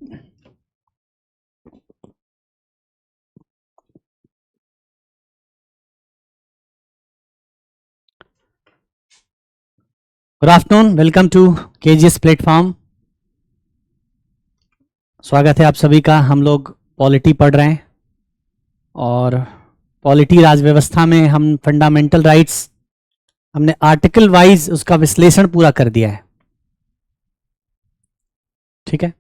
Good afternoon, welcome to KGS platform. स्वागत है आप सभी का। हम लोग पॉलिटी पढ़ रहे हैं और पॉलिटी राज व्यवस्था में हम फंडामेंटल राइट्स हमने आर्टिकल वाइज उसका विश्लेषण पूरा कर दिया है। ठीक है,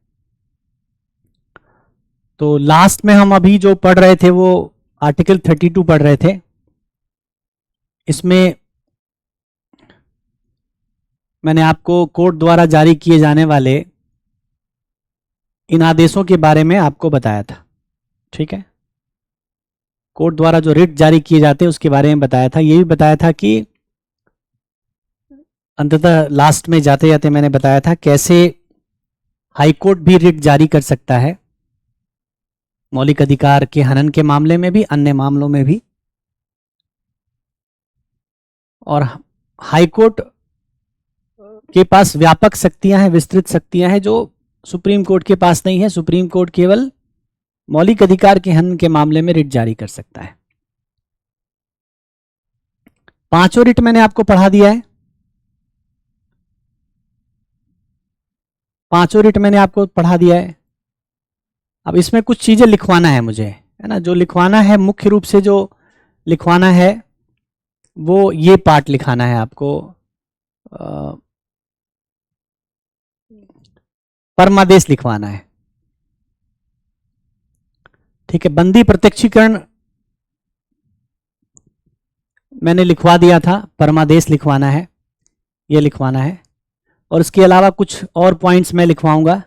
तो लास्ट में हम अभी जो पढ़ रहे थे वो आर्टिकल 32 पढ़ रहे थे। इसमें मैंने आपको कोर्ट द्वारा जारी किए जाने वाले इन आदेशों के बारे में आपको बताया था। ठीक है, कोर्ट द्वारा जो रिट जारी किए जाते हैं उसके बारे में बताया था। ये भी बताया था कि अंततः लास्ट में जाते जाते मैंने बताया था कैसे हाईकोर्ट भी रिट जारी कर सकता है मौलिक अधिकार के हनन के मामले में भी, अन्य मामलों में भी। और हाईकोर्ट के पास व्यापक शक्तियां हैं, विस्तृत शक्तियां हैं जो सुप्रीम कोर्ट के पास नहीं है। सुप्रीम कोर्ट केवल मौलिक अधिकार के हनन के मामले में रिट जारी कर सकता है। पांचों रिट मैंने आपको पढ़ा दिया है। पांचों रिट मैंने आपको पढ़ा दिया है। अब इसमें कुछ चीजें लिखवाना है मुझे, है ना। जो लिखवाना है, मुख्य रूप से जो लिखवाना है वो ये पार्ट लिखाना है आपको। परमादेश लिखवाना है। ठीक है, बंदी प्रत्यक्षीकरण मैंने लिखवा दिया था, परमादेश लिखवाना है, ये लिखवाना है। और इसके अलावा कुछ और पॉइंट्स मैं लिखवाऊंगा।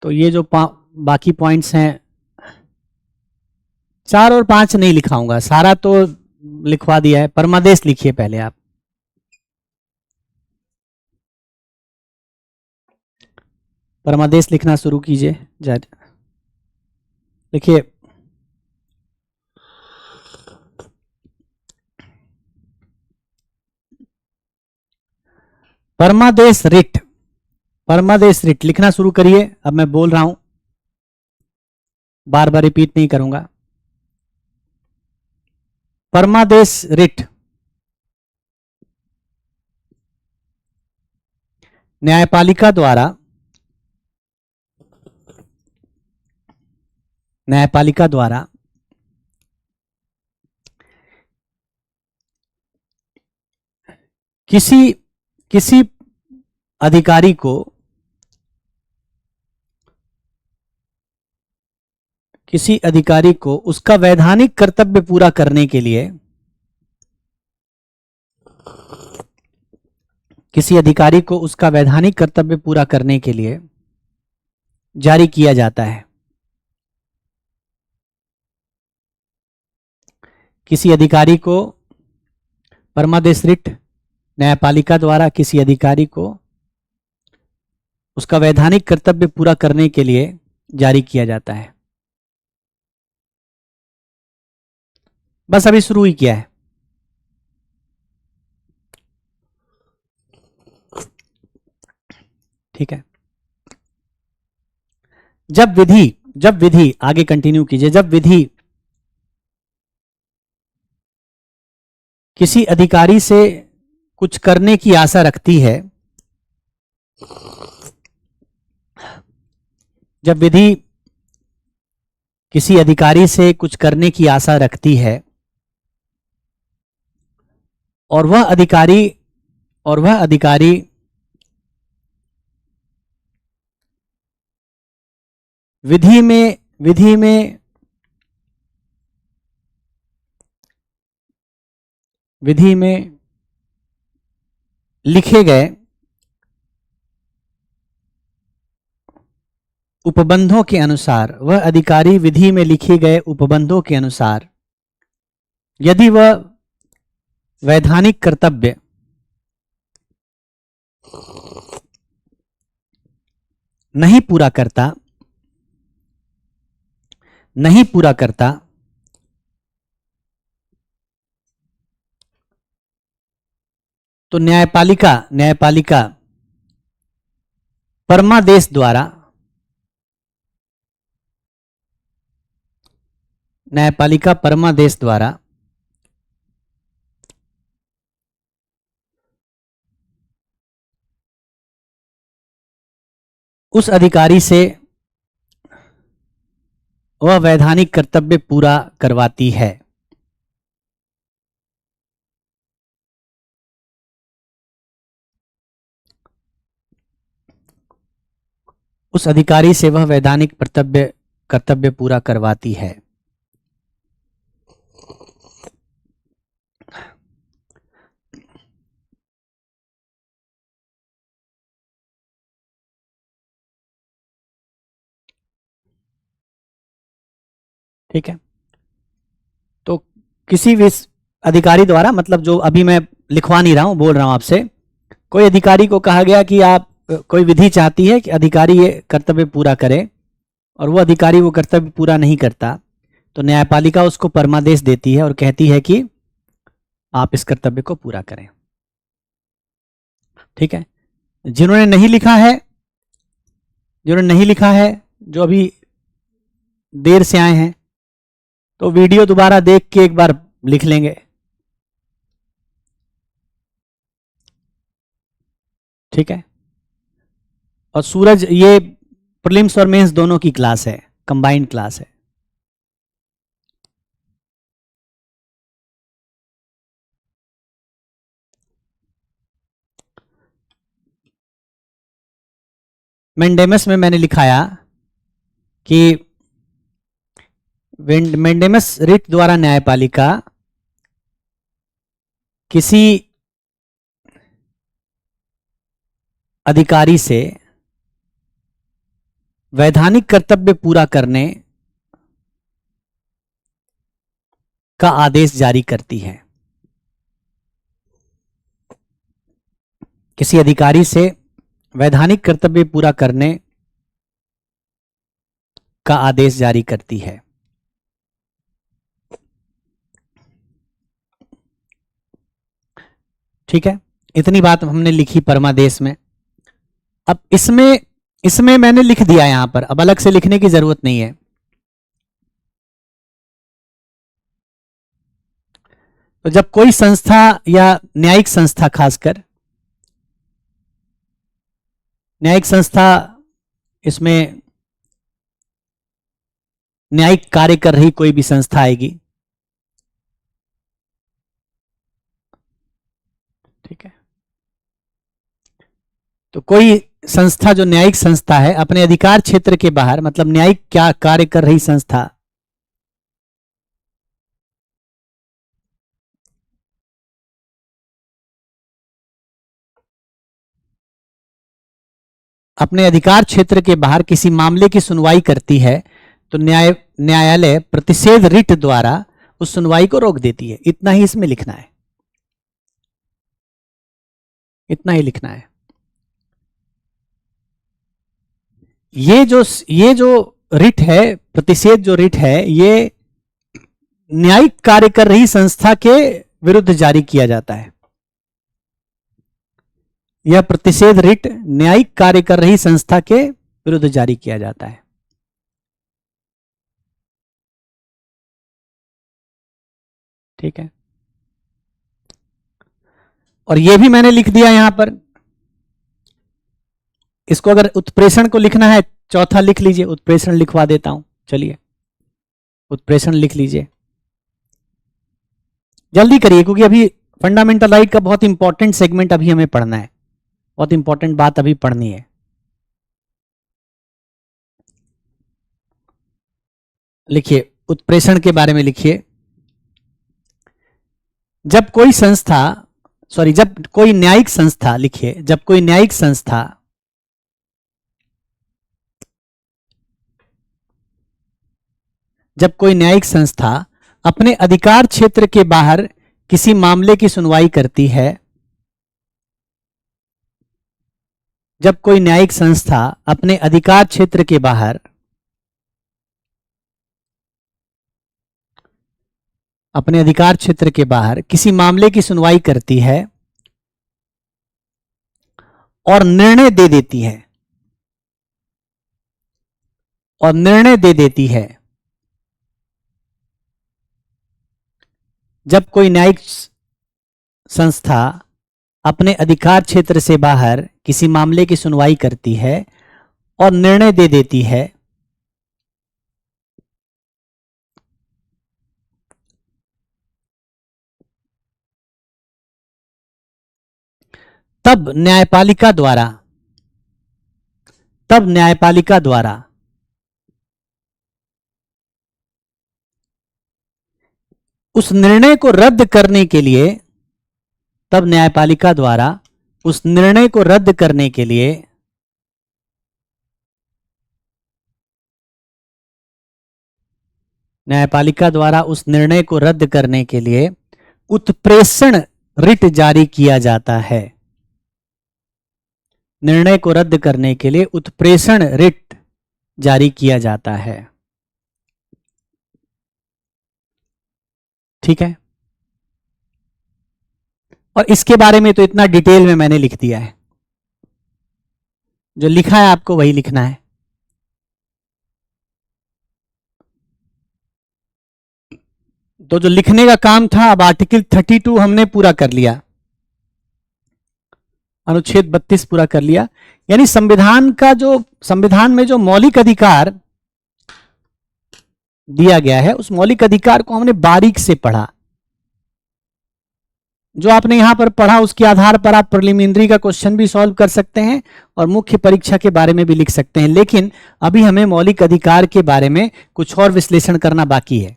तो ये जो बाकी पॉइंट्स हैं, 4 और 5 नहीं लिखाऊंगा, सारा तो लिखवा दिया है। परमादेश लिखिए पहले आप। परमादेश लिखना शुरू कीजिए। देखिए, परमादेश रिट, परमादेश रिट लिखना शुरू करिए। अब मैं बोल रहा हूं, बार बार रिपीट नहीं करूंगा। परमादेश रिट न्यायपालिका द्वारा, न्यायपालिका द्वारा किसी किसी अधिकारी को, किसी अधिकारी को उसका वैधानिक कर्तव्य पूरा करने के लिए, किसी अधिकारी को उसका वैधानिक कर्तव्य पूरा करने के लिए जारी किया जाता है। किसी अधिकारी को परमादेश रिट न्यायपालिका द्वारा किसी अधिकारी को उसका वैधानिक कर्तव्य पूरा करने के लिए जारी किया जाता है। बस अभी शुरू ही किया है। ठीक है, जब विधि आगे कंटिन्यू कीजिए। जब विधि किसी अधिकारी से कुछ करने की आशा रखती है, जब विधि किसी अधिकारी से कुछ करने की आशा रखती है और वह अधिकारी विधि में लिखे गए उपबंधों के अनुसार, वह अधिकारी विधि में लिखे गए उपबंधों के अनुसार यदि वह वैधानिक कर्तव्य नहीं पूरा करता तो न्यायपालिका परमादेश द्वारा, न्यायपालिका परमादेश द्वारा उस अधिकारी से वह वैधानिक कर्तव्य पूरा करवाती है। उस अधिकारी से वह वैधानिक कर्तव्य पूरा करवाती है। ठीक है, तो किसी भी अधिकारी द्वारा, मतलब जो अभी मैं लिखवा नहीं रहा हूं, बोल रहा हूं आपसे, कोई अधिकारी को कहा गया कि आप, कोई विधि चाहती है कि अधिकारी ये कर्तव्य पूरा करे और वो अधिकारी वो कर्तव्य पूरा नहीं करता, तो न्यायपालिका उसको परमादेश देती है और कहती है कि आप इस कर्तव्य को पूरा करें। ठीक है, जिन्होंने नहीं लिखा है, जो अभी देर से आए हैं, तो वीडियो दोबारा देख के एक बार लिख लेंगे। ठीक है, और सूरज, ये प्रीलिम्स और मेंस दोनों की क्लास है, कंबाइंड क्लास है। मेंडेमस में मैंने लिखाया कि मेंडेमस रिट द्वारा न्यायपालिका किसी अधिकारी से वैधानिक कर्तव्य पूरा करने का आदेश जारी करती है। किसी अधिकारी से वैधानिक कर्तव्य पूरा करने का आदेश जारी करती है। ठीक है, इतनी बात हमने लिखी परमादेश में। अब इसमें मैंने लिख दिया यहां पर, अब अलग से लिखने की जरूरत नहीं है। तो जब कोई संस्था या न्यायिक संस्था, खासकर न्यायिक संस्था, इसमें न्यायिक कार्य कर रही कोई भी संस्था आएगी, ठीक है, तो कोई संस्था जो न्यायिक संस्था है अपने अधिकार क्षेत्र के बाहर, मतलब न्यायिक क्या कार्य कर रही संस्था, अपने अधिकार क्षेत्र के बाहर किसी मामले की सुनवाई करती है, तो न्यायालय प्रतिषेध रिट द्वारा उस सुनवाई को रोक देती है। इतना ही इसमें लिखना है, इतना ही लिखना है। ये जो रिट है, प्रतिषेध जो रिट है, ये न्यायिक कार्य कर रही संस्था के विरुद्ध जारी किया जाता है। यह प्रतिषेध रिट न्यायिक कार्य कर रही संस्था के विरुद्ध जारी किया जाता है। ठीक है, और यह भी मैंने लिख दिया यहां पर। इसको अगर उत्प्रेषण को लिखना है, चौथा लिख लीजिए, उत्प्रेषण लिखवा देता हूं। चलिए, उत्प्रेषण लिख लीजिए, जल्दी करिए, क्योंकि अभी फंडामेंटल राइट का बहुत इंपॉर्टेंट सेगमेंट अभी हमें पढ़ना है, बहुत इंपॉर्टेंट बात अभी पढ़नी है। लिखिए, उत्प्रेषण के बारे में लिखिए। जब कोई संस्था, जब कोई न्यायिक संस्था, लिखिए, जब कोई न्यायिक संस्था अपने अधिकार क्षेत्र के बाहर किसी मामले की सुनवाई करती है, जब कोई न्यायिक संस्था अपने अधिकार क्षेत्र के बाहर किसी मामले की सुनवाई करती है और निर्णय दे देती है, और निर्णय दे देती है। जब कोई न्यायिक संस्था अपने अधिकार क्षेत्र से बाहर किसी मामले की सुनवाई करती है और निर्णय दे देती है, तब न्यायपालिका द्वारा उस निर्णय को रद्द करने के लिए, तब न्यायपालिका द्वारा उस निर्णय को रद्द करने के लिए न्यायपालिका द्वारा उस निर्णय को रद्द करने के लिए उत्प्रेषण रिट जारी किया जाता है। निर्णय को रद्द करने के लिए उत्प्रेषण रिट जारी किया जाता है। ठीक है, और इसके बारे में तो इतना डिटेल में मैंने लिख दिया है, जो लिखा है आपको वही लिखना है। तो जो लिखने का काम था, अब आर्टिकल 32 हमने पूरा कर लिया, अनुच्छेद 32 पूरा कर लिया। यानी संविधान में जो मौलिक अधिकार दिया गया है, उस मौलिक अधिकार को हमने बारीक से पढ़ा। जो आपने यहां पर पढ़ा उसके आधार पर आप प्रिलिमिनरी का क्वेश्चन भी सॉल्व कर सकते हैं और मुख्य परीक्षा के बारे में भी लिख सकते हैं। लेकिन अभी हमें मौलिक अधिकार के बारे में कुछ और विश्लेषण करना बाकी है।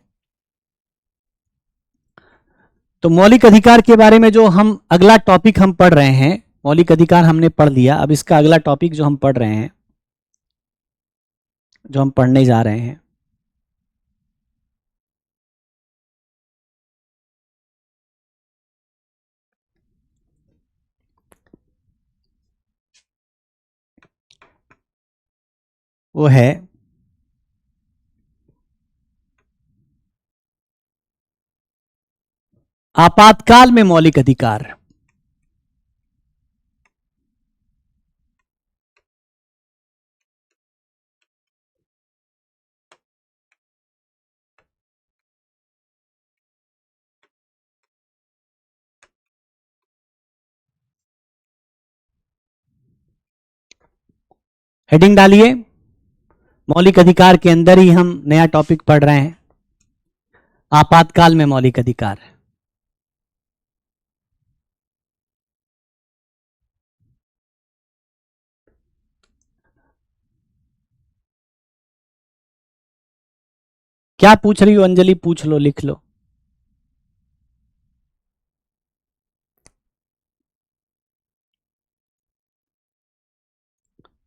तो मौलिक अधिकार के बारे में जो हम अगला टॉपिक हम पढ़ रहे हैं, मौलिक अधिकार हमने पढ़ लिया, अब इसका अगला टॉपिक जो हम पढ़ रहे हैं, जो हम पढ़ने जा रहे हैं, वो है आपातकाल में मौलिक अधिकार। हेडिंग डालिए, मौलिक अधिकार के अंदर ही हम नया टॉपिक पढ़ रहे हैं, आपातकाल में मौलिक अधिकार। क्या पूछ रही हो अंजलि? पूछ लो, लिख लो।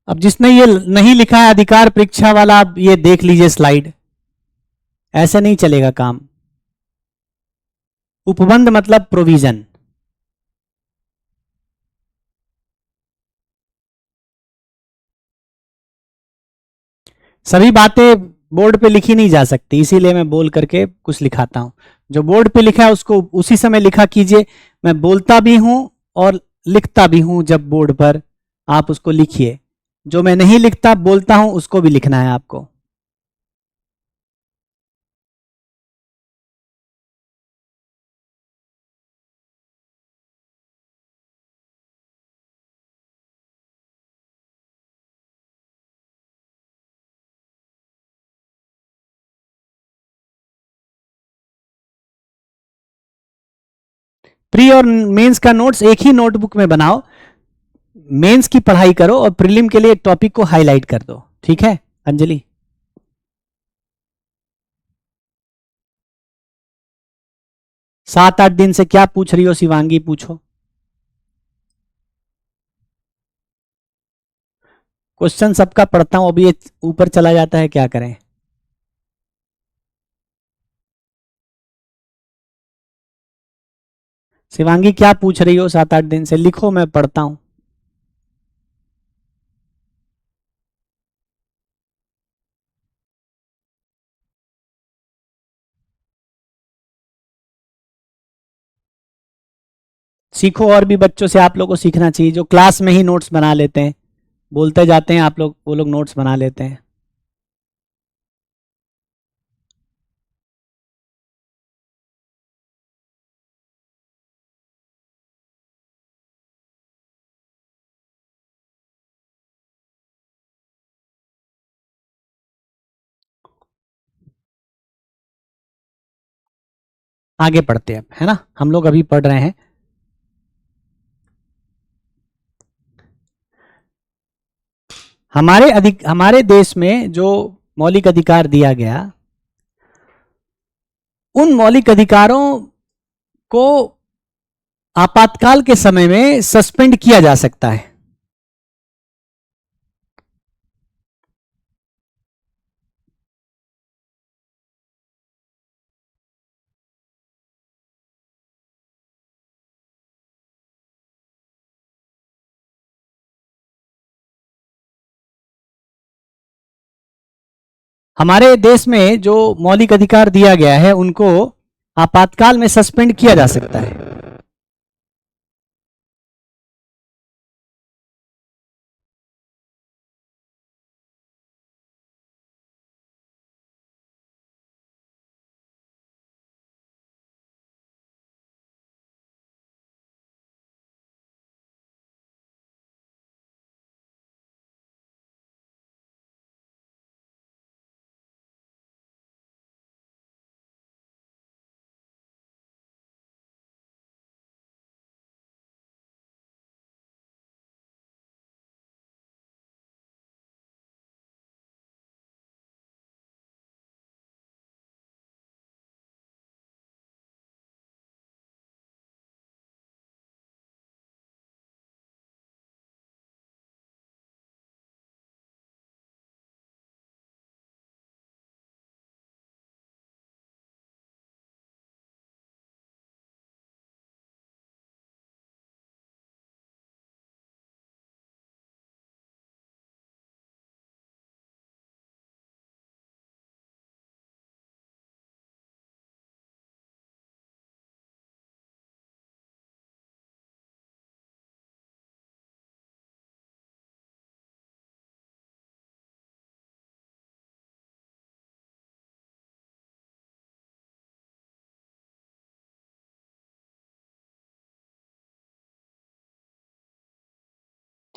अब जिसने ये नहीं लिखा है अधिकार परीक्षा वाला, आप ये देख लीजिए स्लाइड, ऐसे नहीं चलेगा काम। उपबंध मतलब प्रोविजन। सभी बातें बोर्ड पे लिखी नहीं जा सकती, इसीलिए मैं बोल करके कुछ लिखाता हूं। जो बोर्ड पे लिखा है उसको उसी समय लिखा कीजिए। मैं बोलता भी हूं और लिखता भी हूं, जब बोर्ड पर आप उसको लिखिए। जो मैं नहीं लिखता बोलता हूं उसको भी लिखना है आपको। प्री और मेंस का नोट्स एक ही नोटबुक में बनाओ, मेंस की पढ़ाई करो और प्रीलिम के लिए टॉपिक को हाईलाइट कर दो। ठीक है अंजलि? 7-8 दिन से क्या पूछ रही हो शिवांगी? पूछो। क्वेश्चन सबका पढ़ता हूं, अभी ये ऊपर चला जाता है, क्या करें? शिवांगी क्या पूछ रही हो? 7-8 दिन से लिखो, मैं पढ़ता हूं। सीखो, और भी बच्चों से आप लोगों को सीखना चाहिए जो क्लास में ही नोट्स बना लेते हैं, बोलते जाते हैं आप लोग, वो लोग नोट्स बना लेते हैं। आगे पढ़ते हैं, है ना, हम लोग अभी पढ़ रहे हैं। हमारे देश में जो मौलिक अधिकार दिया गया, उन मौलिक अधिकारों को आपातकाल के समय में सस्पेंड किया जा सकता है। हमारे देश में जो मौलिक अधिकार दिया गया है उनको आपातकाल में सस्पेंड किया जा सकता है।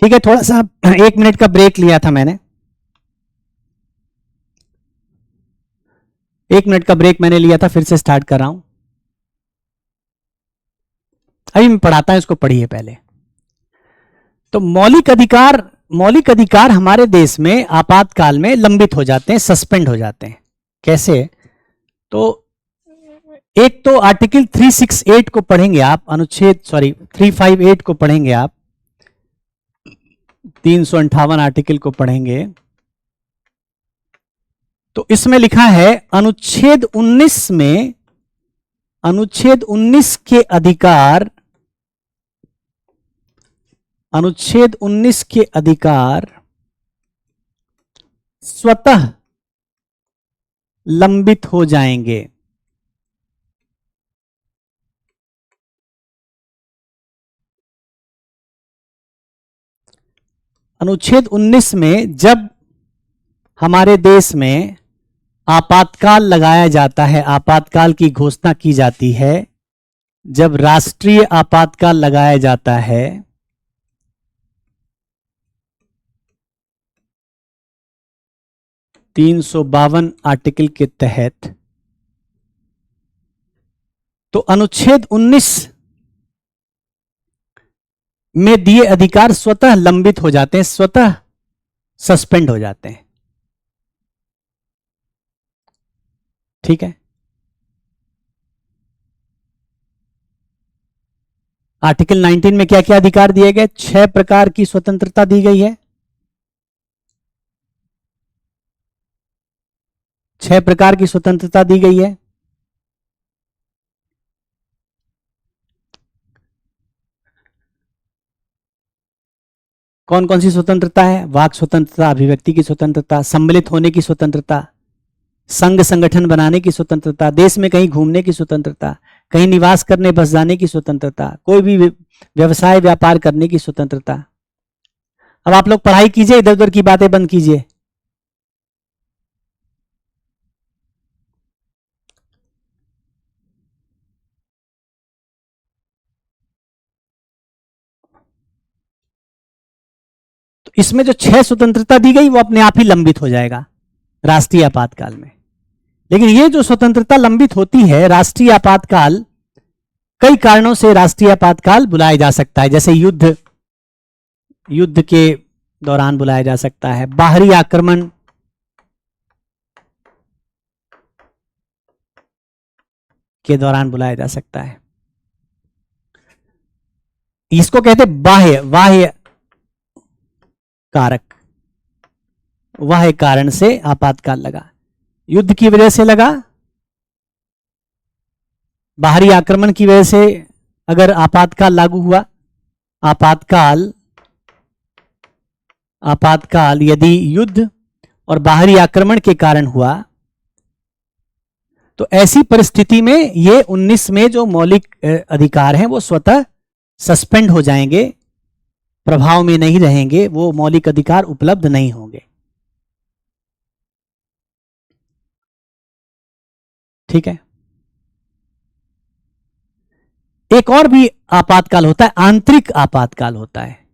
ठीक है, थोड़ा सा 1 मिनट का ब्रेक लिया था मैंने। 1 मिनट का ब्रेक मैंने लिया था, फिर से स्टार्ट कर रहा हूं। अभी मैं पढ़ाता हूं, इसको पढ़िए पहले। तो मौलिक अधिकार हमारे देश में आपातकाल में लंबित हो जाते हैं, सस्पेंड हो जाते हैं। कैसे? तो एक तो आर्टिकल 368 को पढ़ेंगे आप, अनुच्छेद 358 को पढ़ेंगे आप, 358 आर्टिकल को पढ़ेंगे तो इसमें लिखा है अनुच्छेद 19 में, अनुच्छेद 19 के अधिकार, अनुच्छेद 19 के अधिकार स्वतः लंबित हो जाएंगे। अनुच्छेद 19 में जब हमारे देश में आपातकाल लगाया जाता है, आपातकाल की घोषणा की जाती है, जब राष्ट्रीय आपातकाल लगाया जाता है, (352) आर्टिकल के तहत, तो अनुच्छेद 19 में दिए अधिकार स्वतः लंबित हो जाते हैं, स्वतः सस्पेंड हो जाते हैं। ठीक है। आर्टिकल 19 में क्या क्या अधिकार दिए गए? 6 प्रकार की स्वतंत्रता दी गई है। 6 प्रकार की स्वतंत्रता दी गई है। कौन कौन सी स्वतंत्रता है? वाक स्वतंत्रता, अभिव्यक्ति की स्वतंत्रता, सम्मिलित होने की स्वतंत्रता, संघ संगठन बनाने की स्वतंत्रता, देश में कहीं घूमने की स्वतंत्रता, कहीं निवास करने बस जाने की स्वतंत्रता, कोई भी व्यवसाय व्यापार करने की स्वतंत्रता। अब आप लोग पढ़ाई कीजिए, इधर उधर की बातें बंद कीजिए। तो इसमें जो 6 स्वतंत्रता दी गई वो अपने आप ही लंबित हो जाएगा राष्ट्रीय आपातकाल में। लेकिन ये जो स्वतंत्रता लंबित होती है, राष्ट्रीय आपातकाल, कई कारणों से राष्ट्रीय आपातकाल बुलाया जा सकता है, जैसे युद्ध के दौरान बुलाया जा सकता है, बाहरी आक्रमण के दौरान बुलाया जा सकता है। इसको कहते बाह्य कारक, वह कारण से आपातकाल लगा, युद्ध की वजह से लगा, बाहरी आक्रमण की वजह से अगर आपातकाल लागू हुआ, आपातकाल यदि युद्ध और बाहरी आक्रमण के कारण हुआ, तो ऐसी परिस्थिति में ये 19 में जो मौलिक अधिकार हैं वो स्वतः सस्पेंड हो जाएंगे, प्रभाव में नहीं रहेंगे, वो मौलिक अधिकार उपलब्ध नहीं होंगे। ठीक है। एक और भी आपातकाल होता है, आंतरिक आपातकाल होता है।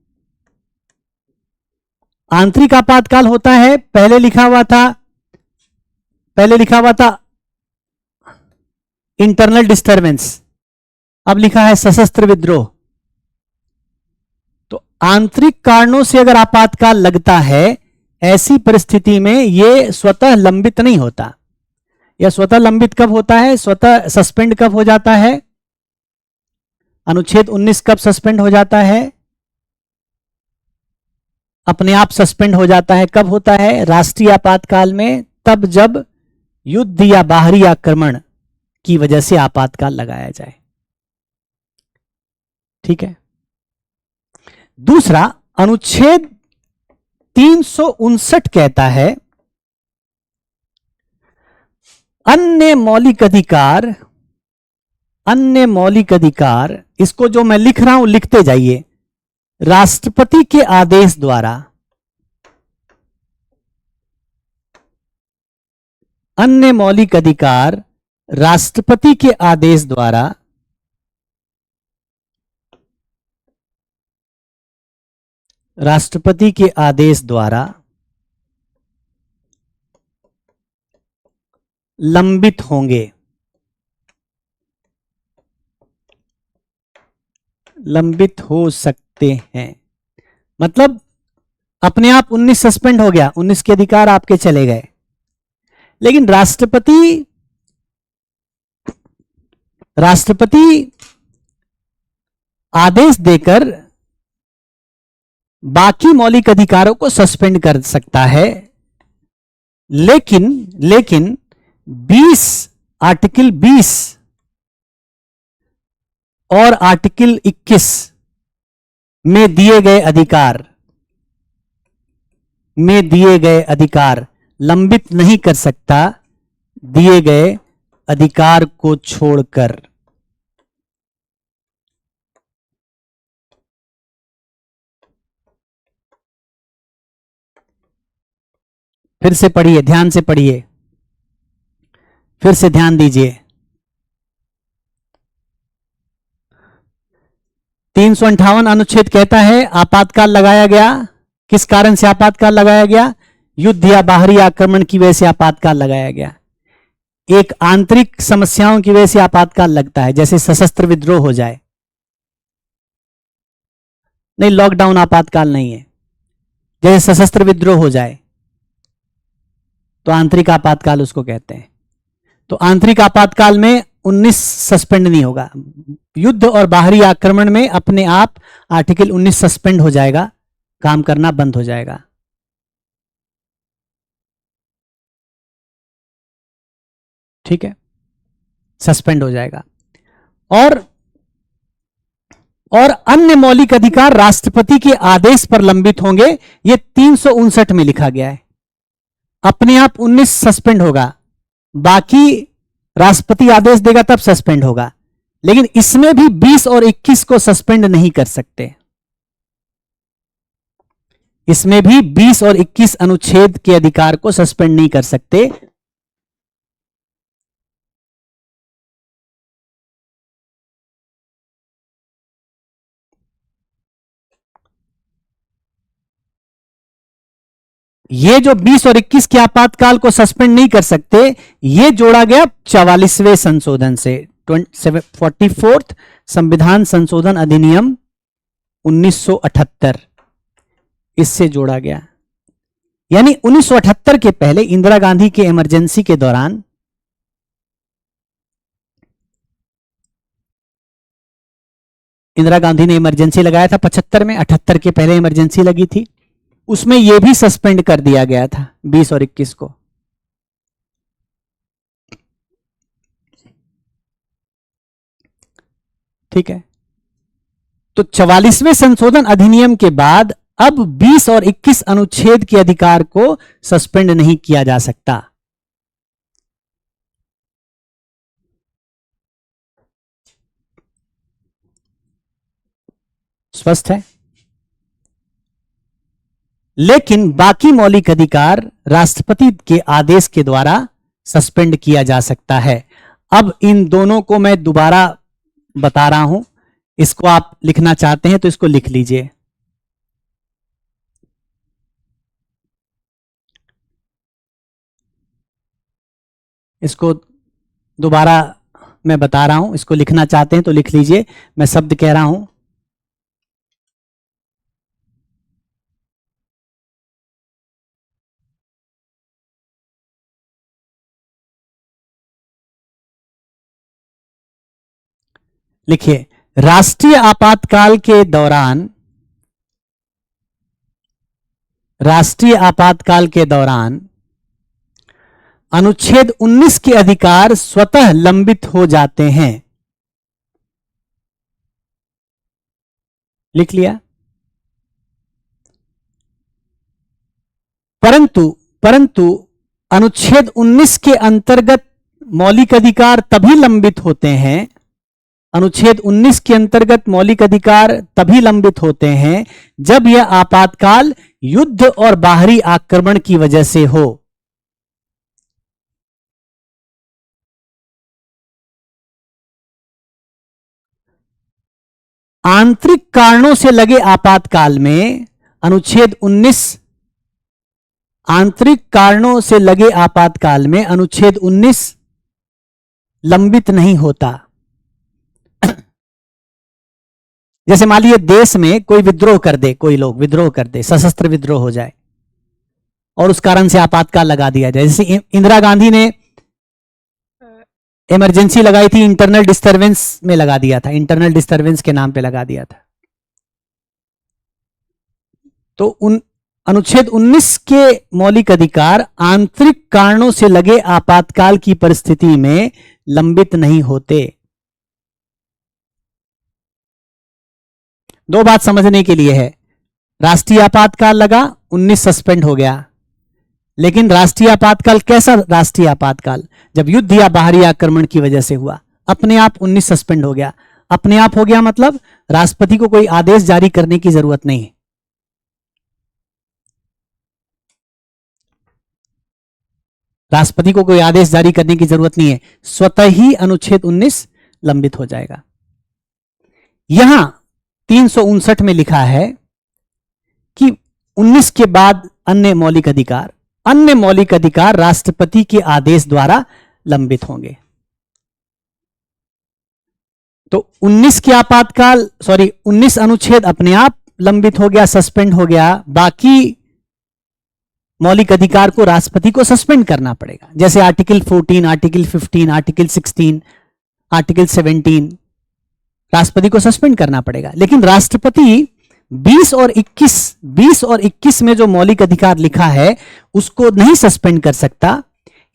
आंतरिक आपातकाल होता है, पहले लिखा हुआ था इंटरनल डिस्टरबेंस, अब लिखा है सशस्त्र विद्रोह। तो आंतरिक कारणों से अगर आपातकाल लगता है, ऐसी परिस्थिति में यह स्वतः लंबित नहीं होता। यह स्वतः लंबित कब होता है, स्वतः सस्पेंड कब हो जाता है, अनुच्छेद 19 कब सस्पेंड हो जाता है, अपने आप सस्पेंड हो जाता है, कब होता है, राष्ट्रीय आपातकाल में, तब जब युद्ध या बाहरी आक्रमण की वजह से आपातकाल लगाया जाए। ठीक है। दूसरा, अनुच्छेद 359 कहता है अन्य मौलिक अधिकार, इसको जो मैं लिख रहा हूं लिखते जाइए, राष्ट्रपति के आदेश द्वारा, अन्य मौलिक अधिकार राष्ट्रपति के आदेश द्वारा लंबित होंगे, लंबित हो सकते हैं। मतलब अपने आप 19 सस्पेंड हो गया, 19 के अधिकार आपके चले गए, लेकिन राष्ट्रपति आदेश देकर बाकी मौलिक अधिकारों को सस्पेंड कर सकता है। लेकिन आर्टिकल 20 और आर्टिकल 21 में दिए गए अधिकार लंबित नहीं कर सकता, दिए गए अधिकार को छोड़कर। फिर से पढ़िए, ध्यान से पढ़िए, फिर से ध्यान दीजिए। 358 अनुच्छेद कहता है आपातकाल लगाया गया, किस कारण से आपातकाल लगाया गया, युद्ध या बाहरी आक्रमण की वजह से आपातकाल लगाया गया। एक आंतरिक समस्याओं की वजह से आपातकाल लगता है, जैसे सशस्त्र विद्रोह हो जाए, नहीं लॉकडाउन आपातकाल नहीं है, जैसे सशस्त्र विद्रोह हो जाए तो आंतरिक आपातकाल उसको कहते हैं। तो आंतरिक आपातकाल में 19 सस्पेंड नहीं होगा, युद्ध और बाहरी आक्रमण में अपने आप आर्टिकल 19 सस्पेंड हो जाएगा, काम करना बंद हो जाएगा। ठीक है, सस्पेंड हो जाएगा। और अन्य मौलिक अधिकार राष्ट्रपति के आदेश पर लंबित होंगे, यह 359 में लिखा गया है। अपने आप 19 सस्पेंड होगा, बाकी राष्ट्रपति आदेश देगा तब सस्पेंड होगा, लेकिन इसमें भी 20 और 21 को सस्पेंड नहीं कर सकते। इसमें भी 20 और 21 अनुच्छेद के अधिकार को सस्पेंड नहीं कर सकते। ये जो 20 और 21 के आपातकाल को सस्पेंड नहीं कर सकते, ये जोड़ा गया 44वें संशोधन से, 44th संविधान संशोधन अधिनियम 1978, इससे जोड़ा गया। यानी 1978 के पहले इंदिरा गांधी के इमरजेंसी के दौरान इंदिरा गांधी ने इमरजेंसी लगाया था 75 में, 78 के पहले इमरजेंसी लगी थी, उसमें यह भी सस्पेंड कर दिया गया था 20 और 21 को। ठीक है, तो 44वें संशोधन अधिनियम के बाद अब 20 और 21 अनुच्छेद के अधिकार को सस्पेंड नहीं किया जा सकता। स्पष्ट है? लेकिन बाकी मौलिक अधिकार राष्ट्रपति के आदेश के द्वारा सस्पेंड किया जा सकता है। अब इन दोनों को मैं दोबारा बता रहा हूं, इसको आप लिखना चाहते हैं तो इसको लिख लीजिए। इसको दोबारा मैं बता रहा हूं, इसको लिखना चाहते हैं तो लिख लीजिए। मैं शब्द कह रहा हूं, लिखिए, राष्ट्रीय आपातकाल के दौरान, राष्ट्रीय आपातकाल के दौरान अनुच्छेद 19 के अधिकार स्वतः लंबित हो जाते हैं। लिख लिया? परंतु अनुच्छेद 19 के अंतर्गत मौलिक अधिकार तभी लंबित होते हैं, अनुच्छेद 19 के अंतर्गत मौलिक अधिकार तभी लंबित होते हैं जब यह आपातकाल युद्ध और बाहरी आक्रमण की वजह से हो। आंतरिक कारणों से लगे आपातकाल में अनुच्छेद 19, आंतरिक कारणों से लगे आपातकाल में अनुच्छेद 19 लंबित नहीं होता। जैसे मान लीजिए देश में कोई विद्रोह कर दे, कोई लोग विद्रोह कर दे, सशस्त्र विद्रोह हो जाए और उस कारण से आपातकाल लगा दिया जाए। जैसे इंदिरा गांधी ने इमरजेंसी लगाई थी, इंटरनल डिस्टरबेंस में लगा दिया था, इंटरनल डिस्टरबेंस के नाम पे लगा दिया था। तो उन अनुच्छेद 19 के मौलिक अधिकार आंतरिक कारणों से लगे आपातकाल की परिस्थिति में लंबित नहीं होते। दो बात समझने के लिए है, राष्ट्रीय आपातकाल लगा, 19 सस्पेंड हो गया। लेकिन राष्ट्रीय आपातकाल कैसा राष्ट्रीय आपातकाल? जब युद्ध या बाहरी आक्रमण की वजह से हुआ, अपने आप 19 सस्पेंड हो गया। अपने आप हो गया मतलब राष्ट्रपति को कोई आदेश जारी करने की जरूरत नहीं है। राष्ट्रपति को कोई आदेश जारी करने की जरूरत नहीं है, स्वतः ही अनुच्छेद 19 लंबित हो जाएगा। यहां 359 में लिखा है कि 19 के बाद अन्य मौलिक अधिकार, अन्य मौलिक अधिकार राष्ट्रपति के आदेश द्वारा लंबित होंगे। तो 19 के आपातकाल, 19 अनुच्छेद अपने आप लंबित हो गया, सस्पेंड हो गया। बाकी मौलिक अधिकार को राष्ट्रपति को सस्पेंड करना पड़ेगा, जैसे आर्टिकल 14, आर्टिकल 15, आर्टिकल 16, आर्टिकल 17, राष्ट्रपति को सस्पेंड करना पड़ेगा। लेकिन राष्ट्रपति 20 और 21 में जो मौलिक अधिकार लिखा है उसको नहीं सस्पेंड कर सकता।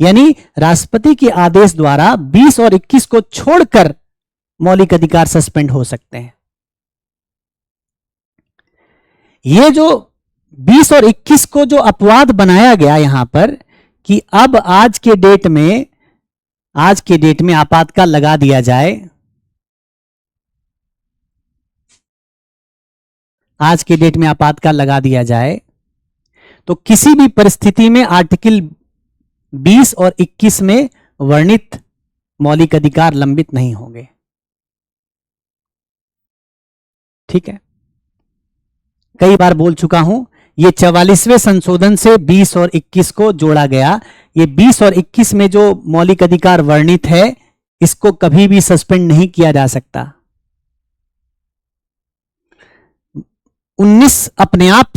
यानी राष्ट्रपति के आदेश द्वारा 20 और 21 को छोड़कर मौलिक अधिकार सस्पेंड हो सकते हैं। ये जो 20 और 21 को जो अपवाद बनाया गया यहां पर कि अब आज के डेट में आपातकाल लगा दिया जाए, आज के डेट में आपातकाल लगा दिया जाए, तो किसी भी परिस्थिति में आर्टिकल 20 और 21 में वर्णित मौलिक अधिकार लंबित नहीं होंगे। ठीक है, कई बार बोल चुका हूं, ये 44वें संशोधन से 20 और 21 को जोड़ा गया। ये 20 और 21 में जो मौलिक अधिकार वर्णित है, इसको कभी भी सस्पेंड नहीं किया जा सकता। 19 अपने आप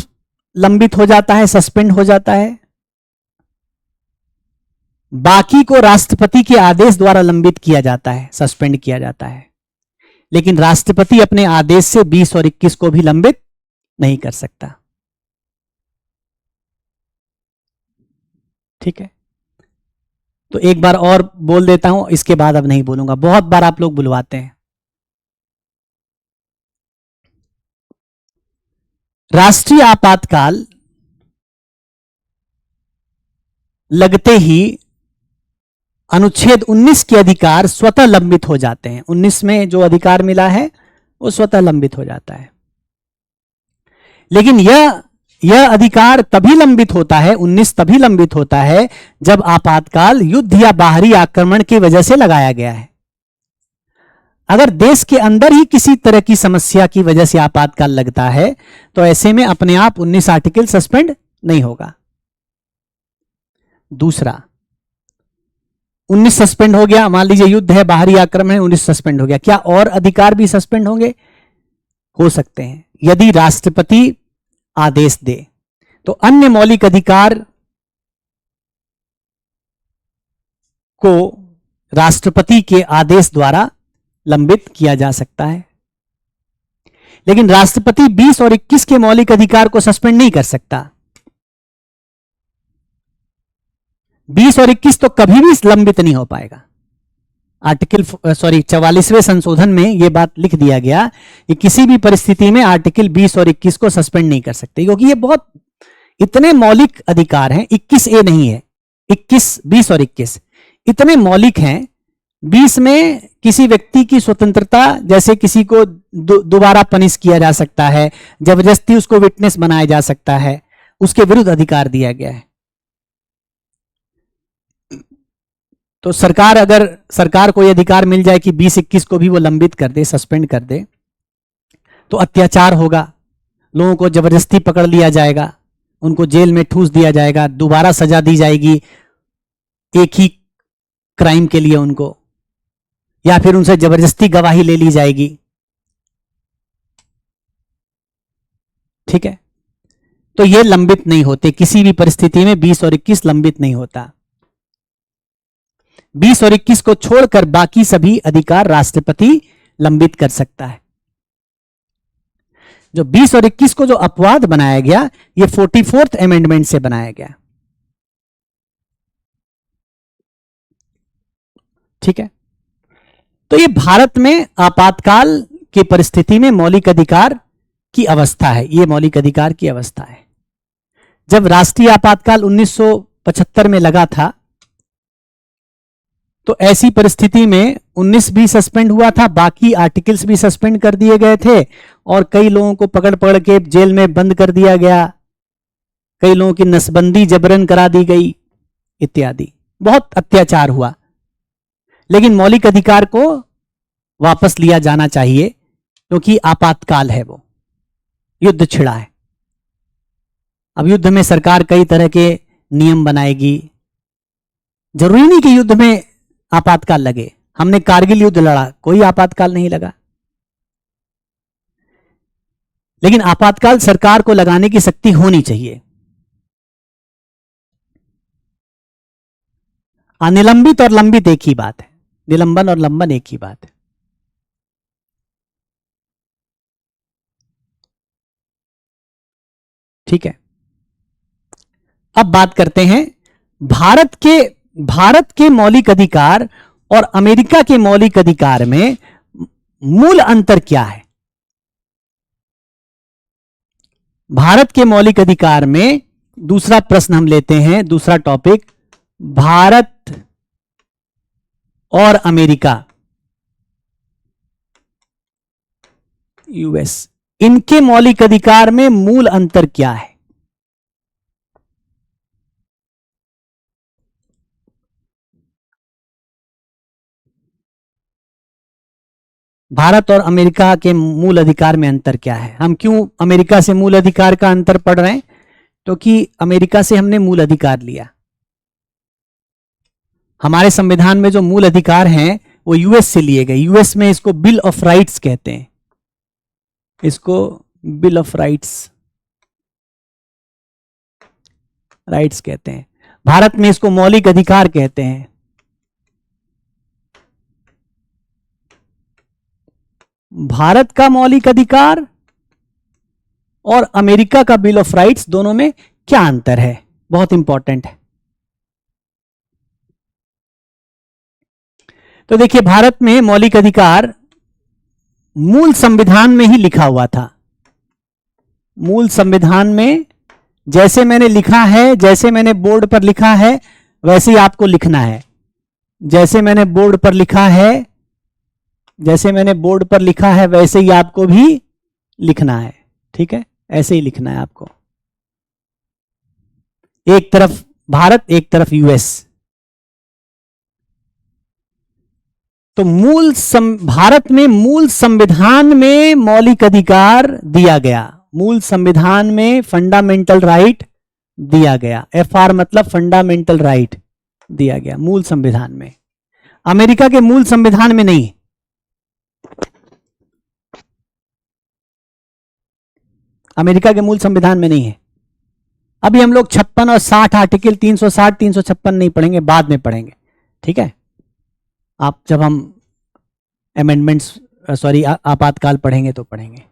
लंबित हो जाता है, सस्पेंड हो जाता है। बाकी को राष्ट्रपति के आदेश द्वारा लंबित किया जाता है, सस्पेंड किया जाता है। लेकिन राष्ट्रपति अपने आदेश से 20 और 21 को भी लंबित नहीं कर सकता। ठीक है, तो एक बार और बोल देता हूं, इसके बाद अब नहीं बोलूंगा। बहुत बार आप लोग बुलवाते हैं। राष्ट्रीय आपातकाल लगते ही अनुच्छेद 19 के अधिकार स्वतः लंबित हो जाते हैं। 19 में जो अधिकार मिला है वो स्वतः लंबित हो जाता है। लेकिन यह अधिकार तभी लंबित होता है, 19 तभी लंबित होता है जब आपातकाल युद्ध या बाहरी आक्रमण की वजह से लगाया गया है। अगर देश के अंदर ही किसी तरह की समस्या की वजह से आपातकाल लगता है तो ऐसे में अपने आप 19 आर्टिकल सस्पेंड नहीं होगा। दूसरा, 19 सस्पेंड हो गया, मान लीजिए युद्ध है, बाहरी आक्रमण है, 19 सस्पेंड हो गया, क्या और अधिकार भी सस्पेंड होंगे? हो सकते हैं, यदि राष्ट्रपति आदेश दे। तो अन्य मौलिक अधिकार को राष्ट्रपति के आदेश द्वारा लंबित किया जा सकता है। लेकिन राष्ट्रपति 20 और 21 के मौलिक अधिकार को सस्पेंड नहीं कर सकता। 20 और 21 तो कभी भी लंबित नहीं हो पाएगा। 44वें संशोधन में यह बात लिख दिया गया कि किसी भी परिस्थिति में आर्टिकल 20 और 21 को सस्पेंड नहीं कर सकते, क्योंकि ये बहुत इतने मौलिक अधिकार हैं। 21A नहीं है, 20 और 21 इतने मौलिक हैं। 20 में किसी व्यक्ति की स्वतंत्रता, जैसे किसी को दोबारा पनिश किया जा सकता है, जबरदस्ती उसको विटनेस बनाया जा सकता है, उसके विरुद्ध अधिकार दिया गया है। तो सरकार को यह अधिकार मिल जाए कि 20-21 को भी वो लंबित कर दे, सस्पेंड कर दे, तो अत्याचार होगा, लोगों को जबरदस्ती पकड़ लिया जाएगा, उनको जेल में ठूस दिया जाएगा, दोबारा सजा दी जाएगी एक ही क्राइम के लिए उनको, या फिर उनसे जबरदस्ती गवाही ले ली जाएगी। ठीक है, तो ये लंबित नहीं होते किसी भी परिस्थिति में। 20 और 21 लंबित नहीं होता। 20 और 21 को छोड़कर बाकी सभी अधिकार राष्ट्रपति लंबित कर सकता है। जो 20 और 21 को जो अपवाद बनाया गया, ये 44th अमेंडमेंट से बनाया गया। ठीक है, तो ये भारत में आपातकाल की परिस्थिति में मौलिक अधिकार की अवस्था है। ये मौलिक अधिकार की अवस्था है। जब राष्ट्रीय आपातकाल 1975 में लगा था, तो ऐसी परिस्थिति में 19 भी सस्पेंड हुआ था, बाकी आर्टिकल्स भी सस्पेंड कर दिए गए थे, और कई लोगों को पकड़ पकड़ के जेल में बंद कर दिया गया, कई लोगों की नसबंदी जबरन करा दी गई इत्यादि। बहुत अत्याचार हुआ। लेकिन मौलिक अधिकार को वापस लिया जाना चाहिए, क्योंकि आपातकाल है, वो युद्ध छिड़ा है। अब युद्ध में सरकार कई तरह के नियम बनाएगी। जरूरी नहीं कि युद्ध में आपातकाल लगे। हमने कारगिल युद्ध लड़ा, कोई आपातकाल नहीं लगा। लेकिन आपातकाल सरकार को लगाने की शक्ति होनी चाहिए। निलंबित और लंबित एक ही बात है, निलंबन और लंबन एक ही बात है। ठीक है, अब बात करते हैं भारत के मौलिक अधिकार और अमेरिका के मौलिक अधिकार में मूल अंतर क्या है। भारत के मौलिक अधिकार में दूसरा प्रश्न हम लेते हैं, दूसरा टॉपिक, भारत और अमेरिका, यूएस, इनके मौलिक अधिकार में मूल अंतर क्या है। भारत और अमेरिका के मूल अधिकार में अंतर क्या है। हम क्यों अमेरिका से मूल अधिकार का अंतर पढ़ रहे हैं, तो कि अमेरिका से हमने मूल अधिकार लिया। हमारे संविधान में जो मूल अधिकार हैं वो यूएस से लिए गए। यूएस में इसको बिल ऑफ राइट्स कहते हैं, इसको बिल ऑफ राइट्स कहते हैं। भारत में इसको मौलिक अधिकार कहते हैं। भारत का मौलिक अधिकार और अमेरिका का बिल ऑफ राइट्स, दोनों में क्या अंतर है, बहुत इंपॉर्टेंट है। तो देखिए, भारत में मौलिक अधिकार मूल संविधान में ही लिखा हुआ था। मूल संविधान में जैसे मैंने लिखा है, जैसे मैंने बोर्ड पर लिखा है वैसे ही आपको लिखना है। जैसे मैंने बोर्ड पर लिखा है, जैसे मैंने बोर्ड पर लिखा है वैसे ही आपको भी लिखना है। ठीक है, ऐसे ही लिखना है आपको। एक तरफ भारत, एक तरफ यूएस। तो भारत में मूल संविधान में मौलिक अधिकार दिया गया। मूल संविधान में फंडामेंटल राइट दिया गया। एफआर मतलब फंडामेंटल राइट दिया गया मूल संविधान में। अमेरिका के मूल संविधान में नहीं। अमेरिका के मूल संविधान में नहीं है। अभी हम लोग 56 और 60 आर्टिकल 360 356 नहीं पढ़ेंगे, बाद में पढ़ेंगे। ठीक है, आप जब हम अमेंडमेंट्स आपातकाल पढ़ेंगे तो पढ़ेंगे।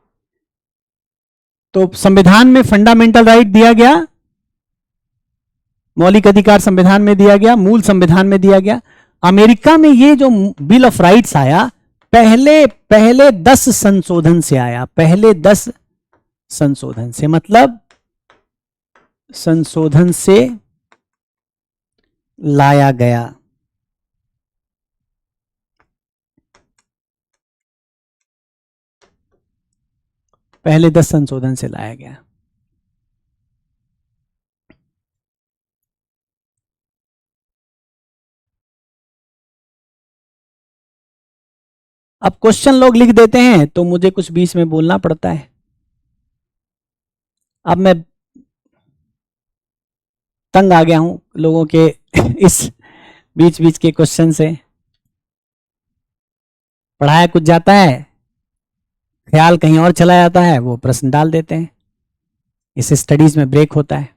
तो संविधान में फंडामेंटल राइट दिया गया, मौलिक अधिकार संविधान में दिया गया, मूल संविधान में दिया गया। अमेरिका में ये जो बिल ऑफ राइट्स आया, पहले 10 संशोधन से आया। पहले 10 संशोधन से, मतलब संशोधन से लाया गया। पहले 10 संशोधन से लाया गया। अब क्वेश्चन लोग लिख देते हैं तो मुझे कुछ बीच में बोलना पड़ता है। अब मैं तंग आ गया हूं लोगों के इस बीच बीच के क्वेश्चन से। पढ़ाया कुछ जाता है, ख्याल कहीं और चला जाता है, वो प्रश्न डाल देते हैं। इस स्टडीज में ब्रेक होता है।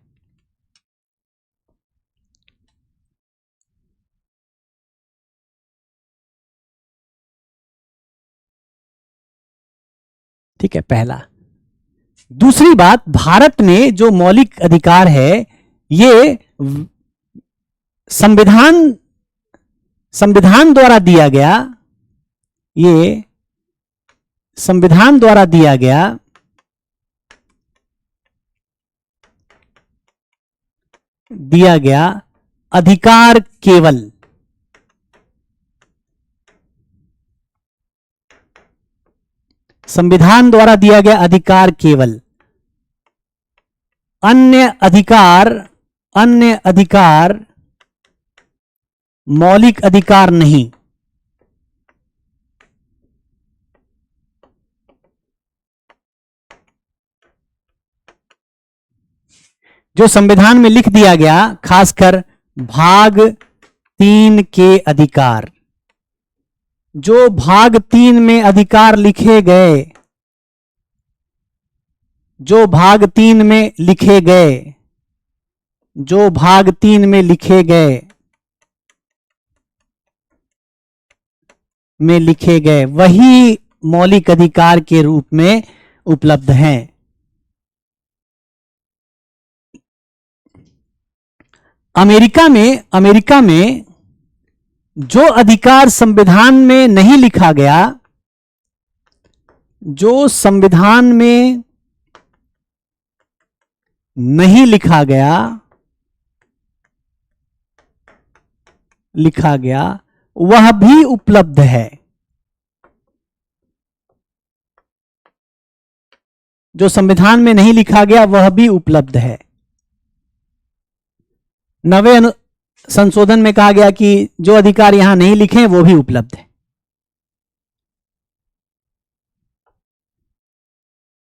ठीक है, पहला। दूसरी बात, भारत में जो मौलिक अधिकार है ये संविधान द्वारा दिया गया। ये संविधान द्वारा दिया गया अधिकार केवल संविधान द्वारा दिया गया अधिकार केवल, अन्य अधिकार मौलिक अधिकार नहीं। जो संविधान में लिख दिया गया, खासकर भाग 3 के अधिकार, जो भाग 3 में अधिकार लिखे गए, जो भाग 3 में लिखे गए, जो भाग 3 में लिखे गए वही मौलिक अधिकार के रूप में उपलब्ध हैं। अमेरिका में जो अधिकार संविधान में नहीं लिखा गया, जो संविधान में नहीं लिखा गया वह भी उपलब्ध है। जो संविधान में नहीं लिखा गया वह भी उपलब्ध है। 90 संशोधन में कहा गया कि जो अधिकार यहां नहीं लिखे वो भी उपलब्ध है।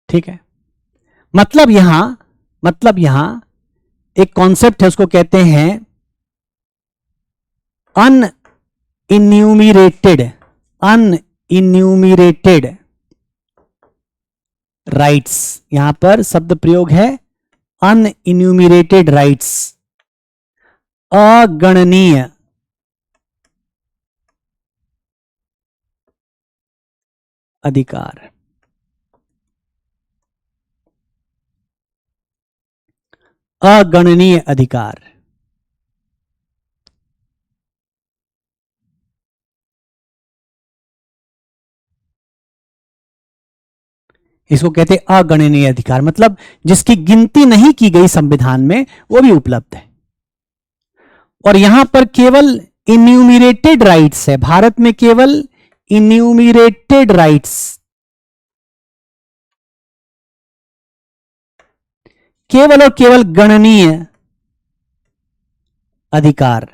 ठीक है, मतलब यहां मतलब यहां एक कॉन्सेप्ट है, उसको कहते हैं अनइन्यूमिरेटेड राइट्स। यहां पर शब्द प्रयोग है अनइन्यूमिरेटेड राइट्स, अगणनीय अधिकार। अगणनीय अधिकार। इसको कहते हैं अगणनीय अधिकार, मतलब जिसकी गिनती नहीं की गई संविधान में, वो भी उपलब्ध है। और यहां पर केवल इन्यूमिरेटेड राइट्स है, भारत में केवल इन्यूमिरेटेड राइट्स, केवल और केवल गणनीय अधिकार,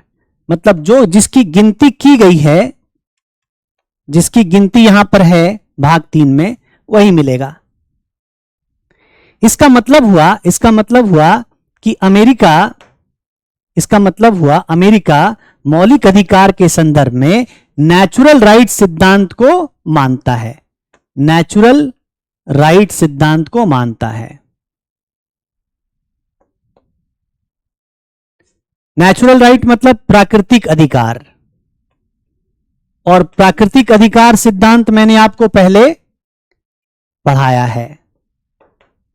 मतलब जो जिसकी गिनती की गई है, जिसकी गिनती यहां पर है भाग 3 में, वही मिलेगा। इसका मतलब हुआ कि अमेरिका मौलिक अधिकार के संदर्भ में नेचुरल राइट सिद्धांत को मानता है, नेचुरल राइट सिद्धांत को मानता है। नेचुरल राइट मतलब प्राकृतिक अधिकार, और प्राकृतिक अधिकार सिद्धांत मैंने आपको पहले पढ़ाया है।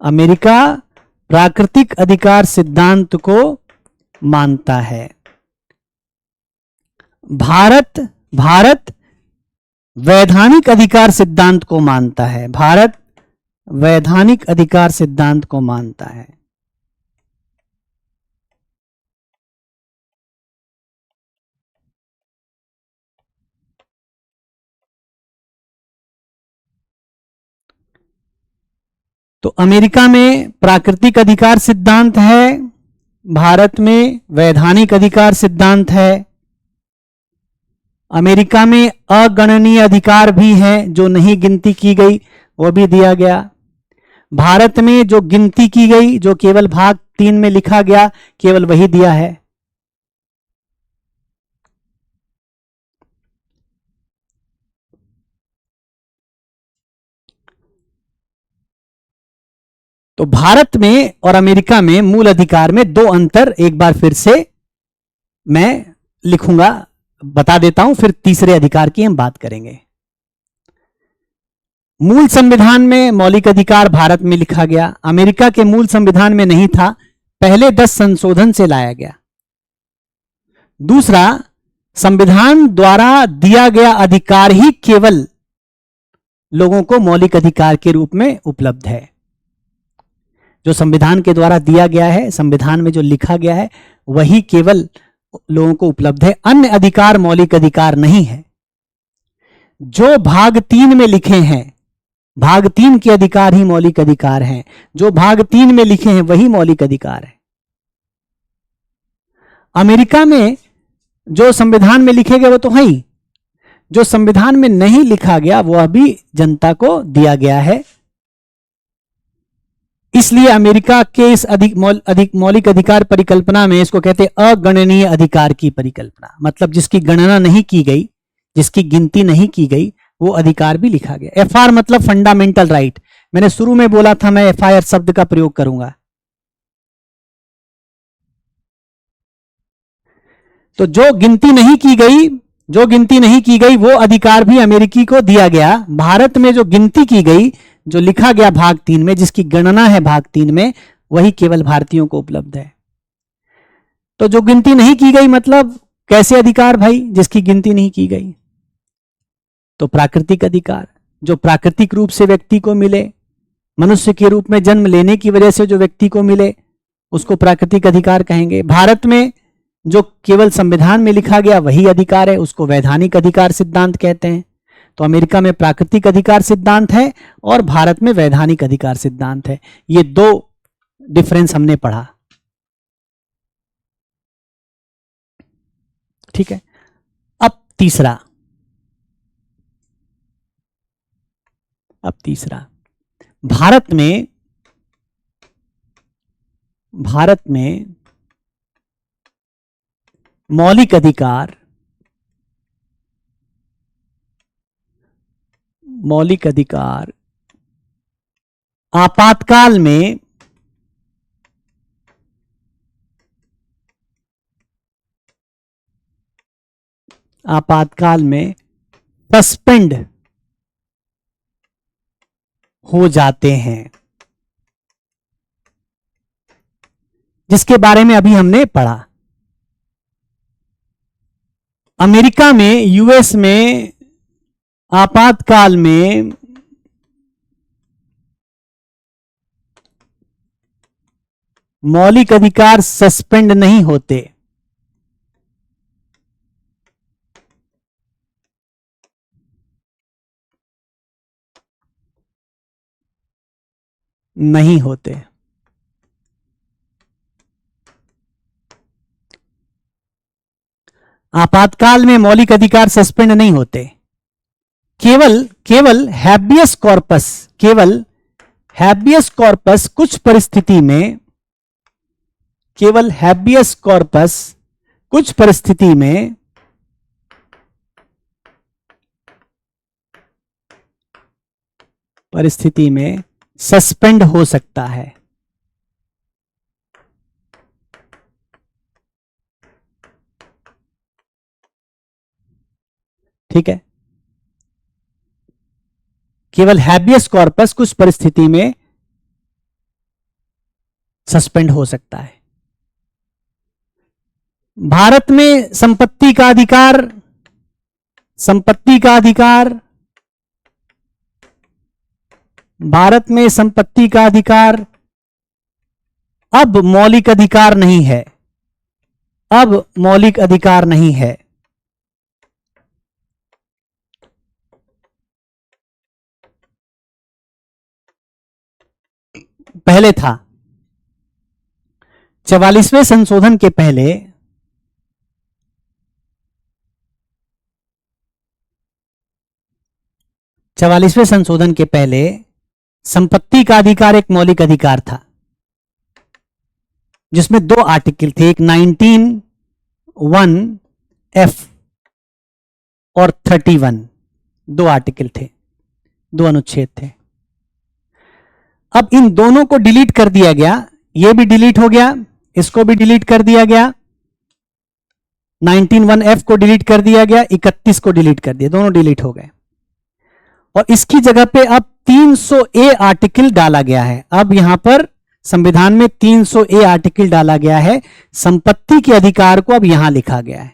अमेरिका प्राकृतिक अधिकार सिद्धांत को मानता है। भारत वैधानिक अधिकार सिद्धांत को मानता है, भारत वैधानिक अधिकार सिद्धांत को मानता है। तो अमेरिका में प्राकृतिक अधिकार सिद्धांत है, भारत में वैधानिक अधिकार सिद्धांत है। अमेरिका में अगणनीय अधिकार भी है, जो नहीं गिनती की गई वो भी दिया गया। भारत में जो गिनती की गई, जो केवल भाग 3 में लिखा गया, केवल वही दिया है। तो भारत में और अमेरिका में मूल अधिकार में दो अंतर एक बार फिर से मैं लिखूंगा, बता देता हूं, फिर तीसरे अधिकार की हम बात करेंगे। मूल संविधान में मौलिक अधिकार भारत में लिखा गया, अमेरिका के मूल संविधान में नहीं था, पहले 10 संशोधन से लाया गया। दूसरा, संविधान द्वारा दिया गया अधिकार ही केवल लोगों को मौलिक अधिकार के रूप में उपलब्ध है। जो संविधान के द्वारा दिया गया है, संविधान में जो लिखा गया है, वही केवल लोगों को उपलब्ध है, अन्य अधिकार मौलिक अधिकार नहीं है। जो भाग 3 में लिखे हैं, भाग 3 के अधिकार ही मौलिक अधिकार हैं, जो भाग 3 में लिखे हैं वही मौलिक अधिकार है। अमेरिका में जो संविधान में लिखे गए वो तो है ही, जो संविधान में नहीं लिखा गया वो अभी जनता को दिया गया है। इसलिए अमेरिका के इस मौलिक अधिकार परिकल्पना में इसको कहते हैं अगणनीय अधिकार की परिकल्पना, मतलब जिसकी गणना नहीं की गई, जिसकी गिनती नहीं की गई, वो अधिकार भी लिखा गया। एफआर मतलब फंडामेंटल राइट, मैंने शुरू में बोला था मैं एफआईआर शब्द का प्रयोग करूंगा। तो जो गिनती नहीं की गई वो अधिकार भी अमेरिकी को दिया गया। भारत में जो गिनती की गई, जो लिखा गया भाग 3 में, जिसकी गणना है भाग 3 में, वही केवल भारतीयों को उपलब्ध है। तो जो गिनती नहीं की गई मतलब कैसे अधिकार भाई, जिसकी गिनती नहीं की गई? तो प्राकृतिक अधिकार, जो प्राकृतिक रूप से व्यक्ति को मिले, मनुष्य के रूप में जन्म लेने की वजह से जो व्यक्ति को मिले, उसको प्राकृतिक अधिकार कहेंगे। भारत में जो केवल संविधान में लिखा गया वही अधिकार है, उसको वैधानिक अधिकार सिद्धांत कहते हैं। तो अमेरिका में प्राकृतिक अधिकार सिद्धांत है और भारत में वैधानिक अधिकार सिद्धांत है। ये दो डिफरेंस हमने पढ़ा, ठीक है। अब तीसरा, भारत में भारत में मौलिक अधिकार आपातकाल में सस्पेंड हो जाते हैं, जिसके बारे में अभी हमने पढ़ा। अमेरिका में, यूएस में आपातकाल में मौलिक अधिकार सस्पेंड नहीं होते। आपातकाल में मौलिक अधिकार सस्पेंड नहीं होते। केवल हैबियस कॉर्पस कुछ परिस्थिति में, सस्पेंड हो सकता है। ठीक है, केवल हैबियस कॉर्पस कुछ परिस्थिति में सस्पेंड हो सकता है। भारत में संपत्ति का अधिकार अब मौलिक अधिकार नहीं है। पहले था। 44वें संशोधन के पहले संपत्ति का अधिकार एक मौलिक अधिकार था, जिसमें 2 आर्टिकल थे, एक 19(1)(f) और 31, 2 आर्टिकल थे, 2 अनुच्छेद थे। अब इन दोनों को डिलीट कर दिया गया, ये भी डिलीट हो गया, इसको भी डिलीट कर दिया गया, 19(1)(f) को डिलीट कर दिया गया, 31 को डिलीट कर दिया, दोनों डिलीट हो गए। और इसकी जगह पे अब 300A आर्टिकल डाला गया है। अब यहां पर संविधान में 300A आर्टिकल डाला गया है, संपत्ति के अधिकार को अब यहां लिखा गया है।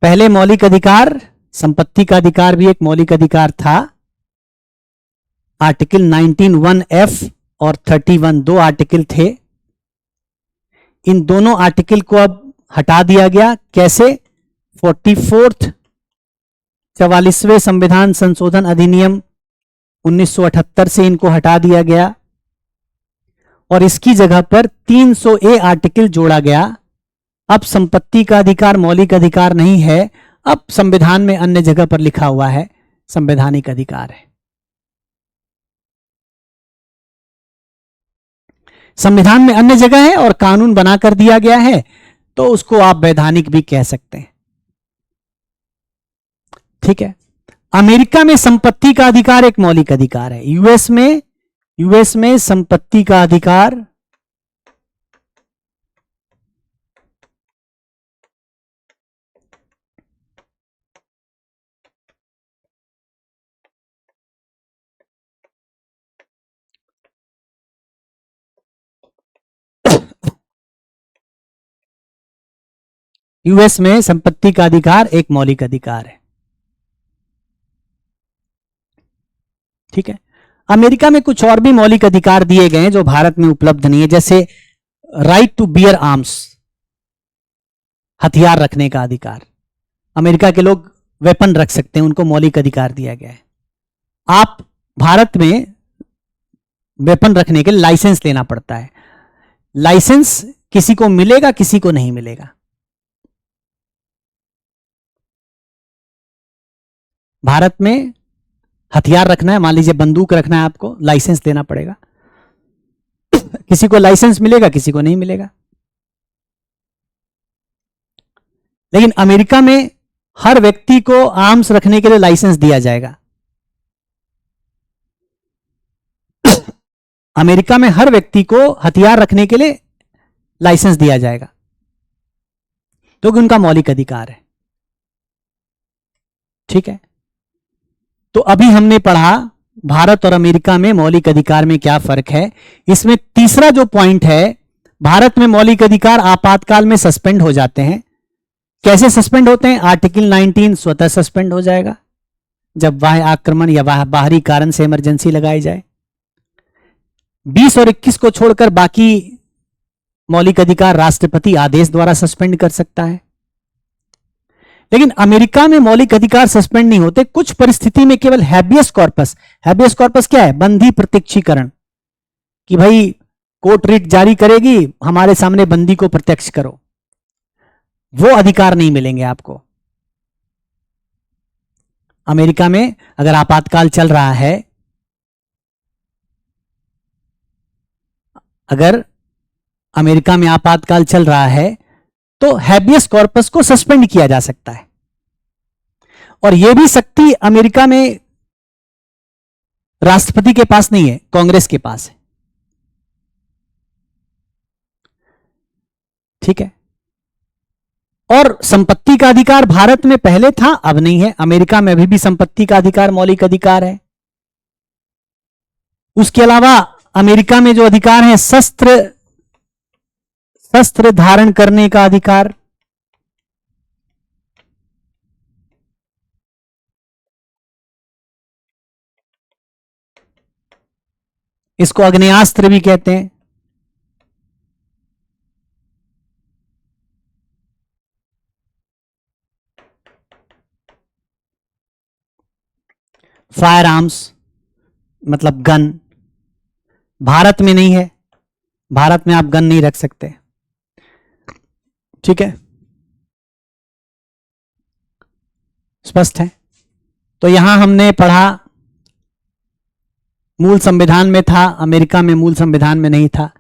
पहले मौलिक अधिकार, संपत्ति का अधिकार भी एक मौलिक अधिकार था। आर्टिकल 19(1)(f) और 31, 2 आर्टिकल थे। इन दोनों आर्टिकल को अब हटा दिया गया। कैसे? 44वें संविधान संशोधन अधिनियम 1978 से इनको हटा दिया गया और इसकी जगह पर 300A आर्टिकल जोड़ा गया। अब संपत्ति का अधिकार मौलिक अधिकार नहीं है, अब संविधान में अन्य जगह पर लिखा हुआ है संवैधानिक अधिकार है। संविधान में अन्य जगह है और कानून बनाकर दिया गया है, तो उसको आप वैधानिक भी कह सकते हैं। ठीक है। अमेरिका में संपत्ति का अधिकार एक मौलिक अधिकार है। यूएस में संपत्ति का अधिकार एक मौलिक अधिकार है। ठीक है। अमेरिका में कुछ और भी मौलिक अधिकार दिए गए हैं जो भारत में उपलब्ध नहीं है, जैसे राइट टू बियर आर्म्स, हथियार रखने का अधिकार। अमेरिका के लोग वेपन रख सकते हैं, उनको मौलिक अधिकार दिया गया है। आप भारत में वेपन रखने के लिए लाइसेंस लेना पड़ता है। लाइसेंस किसी को मिलेगा, किसी को नहीं मिलेगा। भारत में हथियार रखना है, मान लीजिए बंदूक रखना है, आपको लाइसेंस लेना पड़ेगा। किसी को लाइसेंस मिलेगा, किसी को नहीं मिलेगा। लेकिन अमेरिका में हर व्यक्ति को आर्म्स रखने के लिए लाइसेंस दिया जाएगा। अमेरिका में हर व्यक्ति को हथियार रखने के लिए लाइसेंस दिया जाएगा, क्योंकि उनका मौलिक अधिकार है। ठीक है, तो अभी हमने पढ़ा भारत और अमेरिका में मौलिक अधिकार में क्या फर्क है। इसमें तीसरा जो पॉइंट है, भारत में मौलिक अधिकार आपातकाल में सस्पेंड हो जाते हैं। कैसे सस्पेंड होते हैं? आर्टिकल 19 स्वतः सस्पेंड हो जाएगा जब बाह्य आक्रमण या बाहरी कारण से इमरजेंसी लगाई जाए। 20 और 21 को छोड़कर बाकी मौलिक अधिकार राष्ट्रपति आदेश द्वारा सस्पेंड कर सकता है। लेकिन अमेरिका में मौलिक अधिकार सस्पेंड नहीं होते, कुछ परिस्थिति में केवल हैबियस कॉर्पस। हैबियस कॉर्पस क्या है? बंदी प्रत्यक्षीकरण, कि भाई कोर्ट रिट जारी करेगी, हमारे सामने बंदी को प्रत्यक्ष करो, वो अधिकार नहीं मिलेंगे आपको। अमेरिका में अगर आपातकाल चल रहा है, अगर अमेरिका में आपातकाल चल रहा है तो हैबियस कॉर्पस को सस्पेंड किया जा सकता है। और यह भी शक्ति अमेरिका में राष्ट्रपति के पास नहीं है, कांग्रेस के पास है। ठीक है, और संपत्ति का अधिकार भारत में पहले था, अब नहीं है। अमेरिका में अभी भी संपत्ति का अधिकार मौलिक अधिकार है। उसके अलावा अमेरिका में जो अधिकार है, शस्त्र धारण करने का अधिकार, इसको आग्नेयास्त्र भी कहते हैं। फायर आर्म्स मतलब गन, भारत में नहीं है, भारत में आप गन नहीं रख सकते। ठीक है, स्पष्ट है। तो यहां हमने पढ़ा, मूल संविधान में था, अमेरिका में मूल संविधान में नहीं था।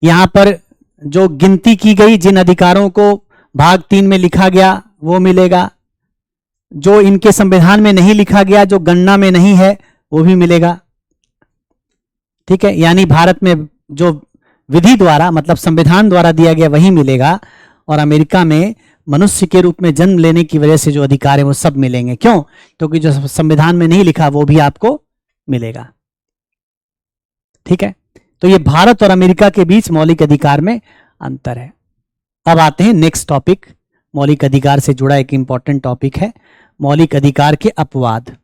यहां पर जो गिनती की गई, जिन अधिकारों को भाग 3 में लिखा गया वो मिलेगा, जो इनके संविधान में नहीं लिखा गया, जो गणना में नहीं है, वो भी मिलेगा। ठीक है, यानी भारत में जो विधि द्वारा मतलब संविधान द्वारा दिया गया वही मिलेगा, और अमेरिका में मनुष्य के रूप में जन्म लेने की वजह से जो अधिकार है वो सब मिलेंगे। क्यों? क्योंकि जो संविधान में नहीं लिखा वो भी आपको मिलेगा। ठीक है, तो ये भारत और अमेरिका के बीच मौलिक अधिकार में अंतर है। अब आते हैं नेक्स्ट टॉपिक, मौलिक अधिकार से जुड़ा एक इंपॉर्टेंट टॉपिक है, मौलिक अधिकार के अपवाद।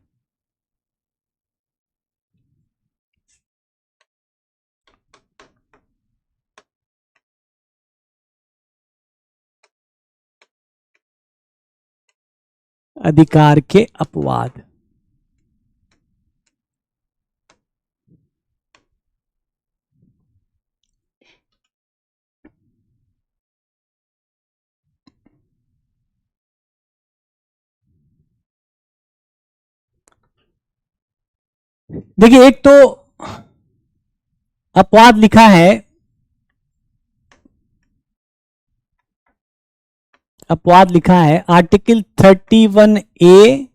अधिकार के अपवाद। देखिए, एक तो अपवाद लिखा है, अपवाद लिखा है आर्टिकल 31A,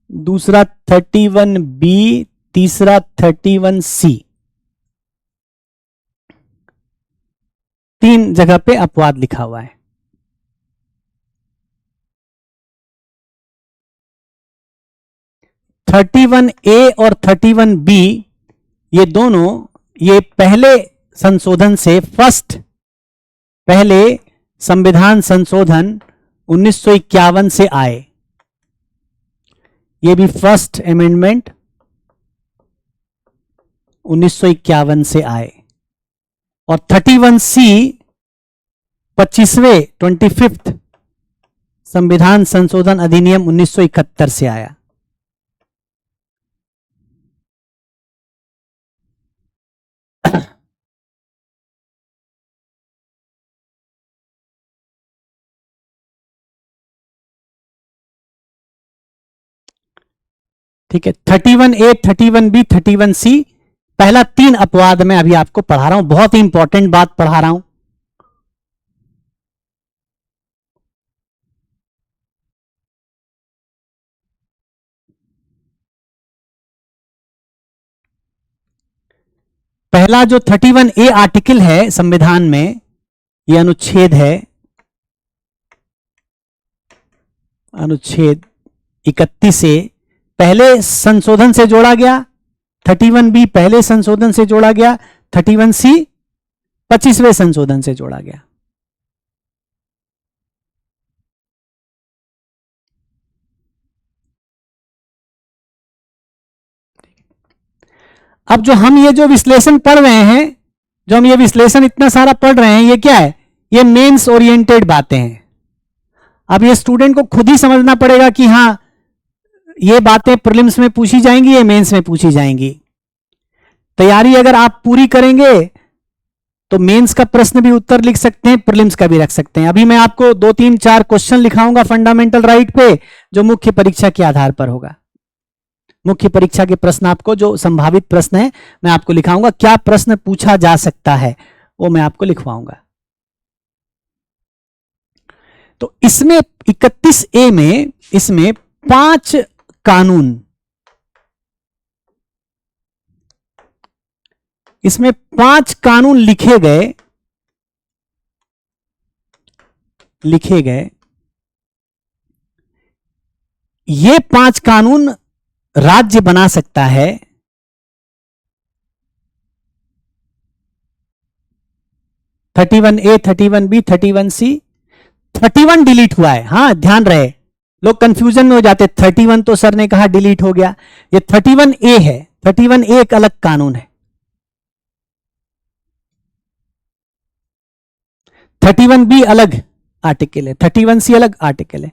दूसरा 31B, तीसरा 31C, 3 जगह पे अपवाद लिखा हुआ है। 31A और 31B ये दोनों, ये पहले संशोधन से, पहले संविधान संशोधन 1951 से आए। ये भी फर्स्ट अमेंडमेंट 1951 से आए। और 31C 25वें 25th संविधान संशोधन अधिनियम 1971 से आया। ठीक है, 31A, 31B, 31C, पहला 3 अपवाद मैं अभी आपको पढ़ा रहा हूं, बहुत ही इंपॉर्टेंट बात पढ़ा रहा हूं। पहला जो 31A आर्टिकल है संविधान में, यह अनुच्छेद है, अनुच्छेद 31A पहले संशोधन से जोड़ा गया, 31B पहले संशोधन से जोड़ा गया, 31C 25वें संशोधन से जोड़ा गया। अब जो हम ये जो विश्लेषण पढ़ रहे हैं, जो हम ये विश्लेषण इतना सारा पढ़ रहे हैं, ये क्या है? ये मेंस ओरिएंटेड बातें हैं। अब ये स्टूडेंट को खुद ही समझना पड़ेगा कि हां ये बातें प्रीलिम्स में पूछी जाएंगी, ये मेंस में पूछी जाएंगी। तैयारी अगर आप पूरी करेंगे तो मेंस का प्रश्न भी उत्तर लिख सकते हैं, प्रीलिम्स का भी रख सकते हैं। अभी मैं आपको 2, 3, 4 क्वेश्चन लिखाऊंगा फंडामेंटल राइट पे, जो मुख्य परीक्षा के आधार पर होगा। मुख्य परीक्षा के प्रश्न आपको, जो संभावित प्रश्न है, मैं आपको लिखाऊंगा। क्या प्रश्न पूछा जा सकता है वो मैं आपको लिखवाऊंगा। तो इसमें 31A में इसमें 5 कानून, इसमें 5 कानून लिखे गए ये 5 कानून राज्य बना सकता है। (31A, 31B, 31C, 31 डिलीट हुआ है। हां ध्यान रहे, लोग कंफ्यूजन में हो जाते। 31 तो सर ने कहा डिलीट हो गया, ये 31A है। 31A एक अलग कानून है, 31B अलग आर्टिकल है, 31C अलग आर्टिकल है।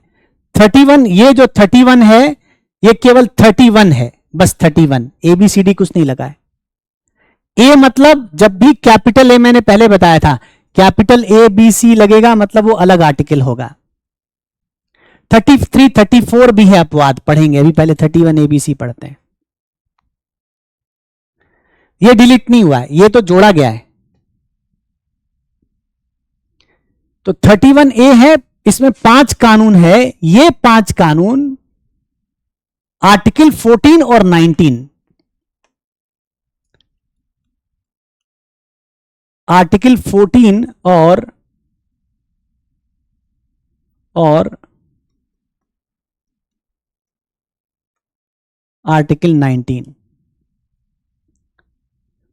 31, ये जो 31 है ये केवल 31 है, बस 31, ABCD कुछ नहीं लगा है। ए मतलब जब भी कैपिटल ए, मैंने पहले बताया था, कैपिटल ABC लगेगा मतलब वो अलग आर्टिकल होगा। 33, 34 भी है अपवाद, पढ़ेंगे अभी, पहले 31 ABC पढ़ते हैं। ये डिलीट नहीं हुआ है, ये तो जोड़ा गया है। तो 31A है, इसमें 5 कानून है। ये 5 कानून आर्टिकल 14 और 19, आर्टिकल 14 और आर्टिकल 19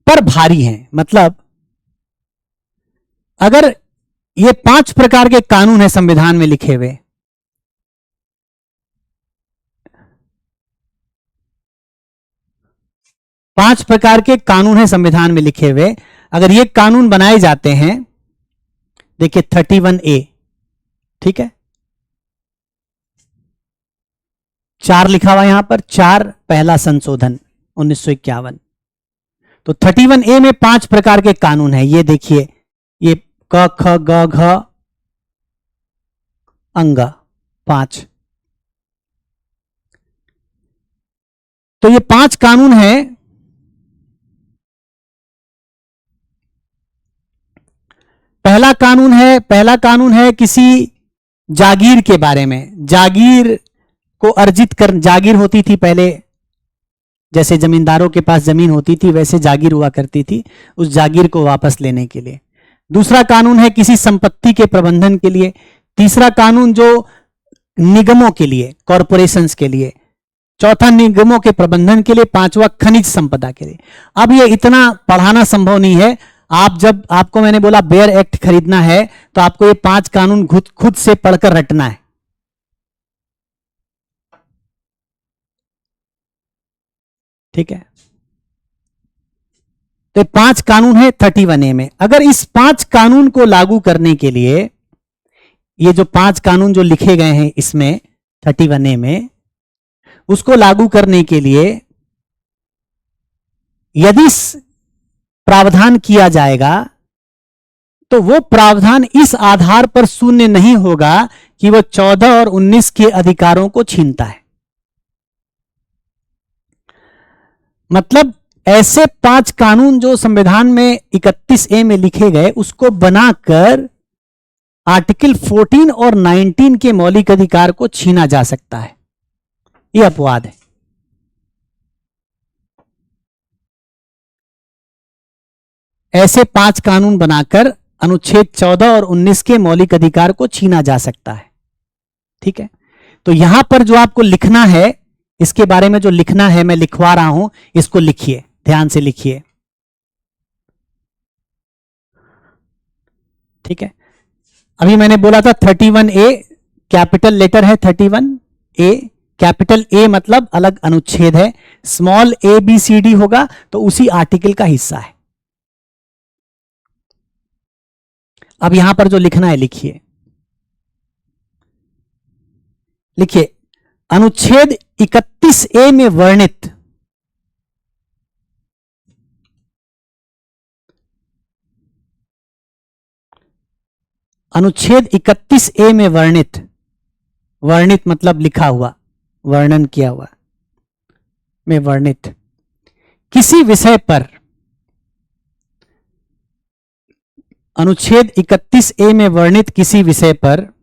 पर भारी हैं। मतलब अगर ये 5 प्रकार के कानून है संविधान में लिखे हुए, पांच प्रकार के कानून है संविधान में लिखे हुए, अगर ये कानून बनाए जाते हैं, देखिए 31A, ठीक है, 4 लिखा हुआ यहां पर, 4 पहला संशोधन 1951। तो 31A में 5 प्रकार के कानून है। ये देखिए, ये क ख ग घ अंग 5, तो ये 5 कानून है। पहला कानून है किसी जागीर के बारे में। जागीर को अर्जित कर, जागीर होती थी पहले, जैसे जमींदारों के पास जमीन होती थी वैसे जागीर हुआ करती थी, उस जागीर को वापस लेने के लिए। दूसरा कानून है किसी संपत्ति के प्रबंधन के लिए। तीसरा कानून जो निगमों के लिए, कॉरपोरेशंस के लिए। चौथा निगमों के प्रबंधन के लिए। पांचवा खनिज संपदा के लिए। अब ये इतना पढ़ाना संभव नहीं है। आप जब, आपको मैंने बोला बेयर एक्ट खरीदना है तो आपको ये 5 कानून खुद से पढ़कर रटना है। ठीक है, तो 5 कानून है 31A में। अगर इस 5 कानून को लागू करने के लिए, ये जो 5 कानून जो लिखे गए हैं इसमें 31A में, उसको लागू करने के लिए यदि प्रावधान किया जाएगा तो वो प्रावधान इस आधार पर शून्य नहीं होगा कि वो 14 और 19 के अधिकारों को छीनता है। मतलब ऐसे 5 कानून जो संविधान में 31A में लिखे गए उसको बनाकर आर्टिकल 14 और 19 के मौलिक अधिकार को छीना जा सकता है, यह अपवाद है। ऐसे 5 कानून बनाकर अनुच्छेद 14 और 19 के मौलिक अधिकार को छीना जा सकता है। ठीक है, तो यहां पर जो आपको लिखना है, इसके बारे में जो लिखना है मैं लिखवा रहा हूं, इसको लिखिए, ध्यान से लिखिए। ठीक है, अभी मैंने बोला था 31A कैपिटल लेटर है, 31A कैपिटल A मतलब अलग अनुच्छेद है, स्मॉल ABCD होगा तो उसी आर्टिकल का हिस्सा है। अब यहां पर जो लिखना है लिखिए, लिखिए अनुच्छेद 31A में वर्णित अनुच्छेद 31A में वर्णित, वर्णित मतलब लिखा हुआ, वर्णन किया हुआ, में वर्णित किसी विषय पर, अनुच्छेद 31A में वर्णित किसी विषय पर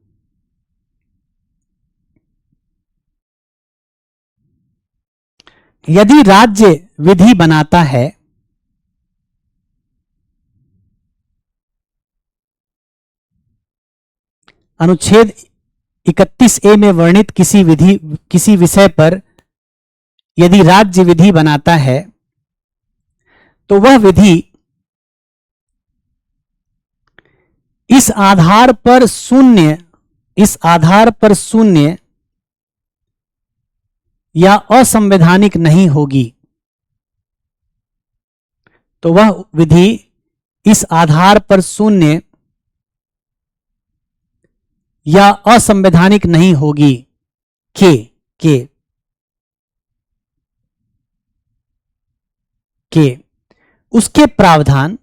यदि राज्य विधि बनाता है, अनुच्छेद 31A में वर्णित किसी विषय पर यदि राज्य विधि बनाता है तो वह विधि इस आधार पर शून्य या असंवैधानिक नहीं होगी, तो वह विधि इस आधार पर शून्य या असंवैधानिक नहीं होगी के उसके प्रावधान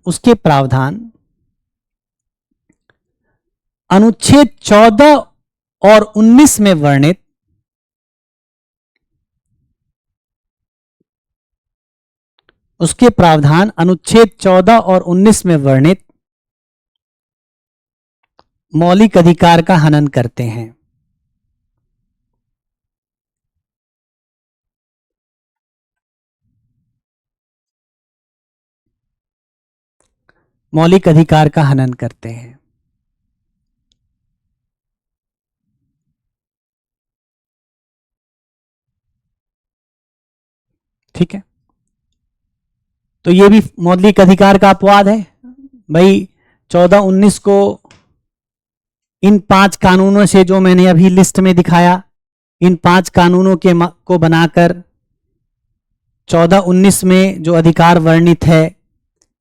अनुच्छेद 14 और 19 में वर्णित उसके प्रावधान अनुच्छेद 14 और 19 में वर्णित मौलिक अधिकार का हनन करते हैं। मौलिक अधिकार का हनन करते हैं। ठीक है, तो ये भी मौलिक अधिकार का अपवाद है भाई। 14-19 को इन 5 कानूनों से जो मैंने अभी लिस्ट में दिखाया, इन 5 कानूनों को बनाकर 14-19 में जो अधिकार वर्णित है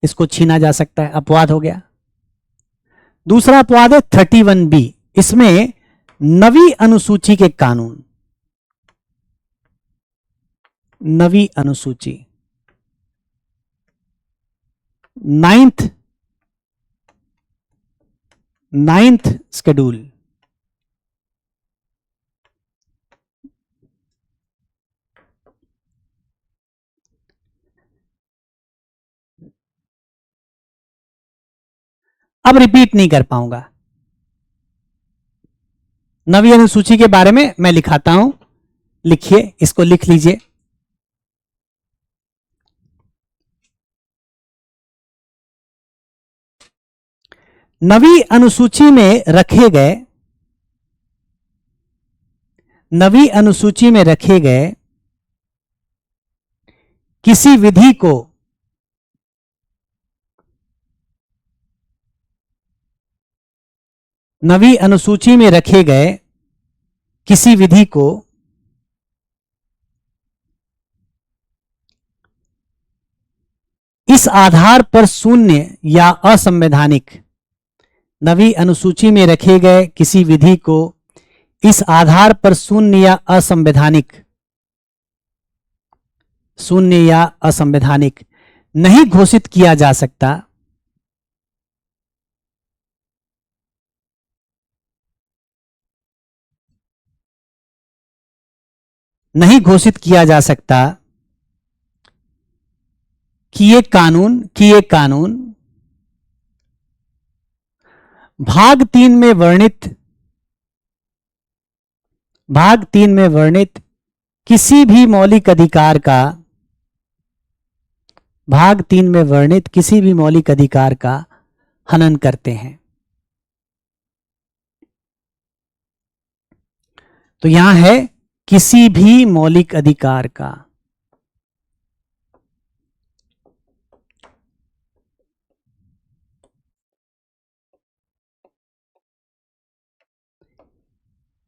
इसको छीना जा सकता है, अपवाद हो गया। दूसरा अपवाद है 31B, इसमें नवी अनुसूची के कानून, नवी अनुसूची, 9th शेड्यूल, अब रिपीट नहीं कर पाऊंगा, नवी अनुसूची के बारे में मैं लिखाता हूं, लिखिए, इसको लिख लीजिए। नवी अनुसूची में रखे गए किसी विधि को नवी अनुसूची में रखे गए किसी विधि को इस आधार पर शून्य या असंवैधानिक, नवी अनुसूची में रखे गए किसी विधि को इस आधार पर शून्य या असंवैधानिक नहीं घोषित किया जा सकता, नहीं घोषित किया जा सकता कि ये कानून भाग 3 में वर्णित किसी भी मौलिक अधिकार का भाग 3 में वर्णित किसी भी मौलिक अधिकार का हनन करते हैं। तो यहां है किसी भी मौलिक अधिकार का।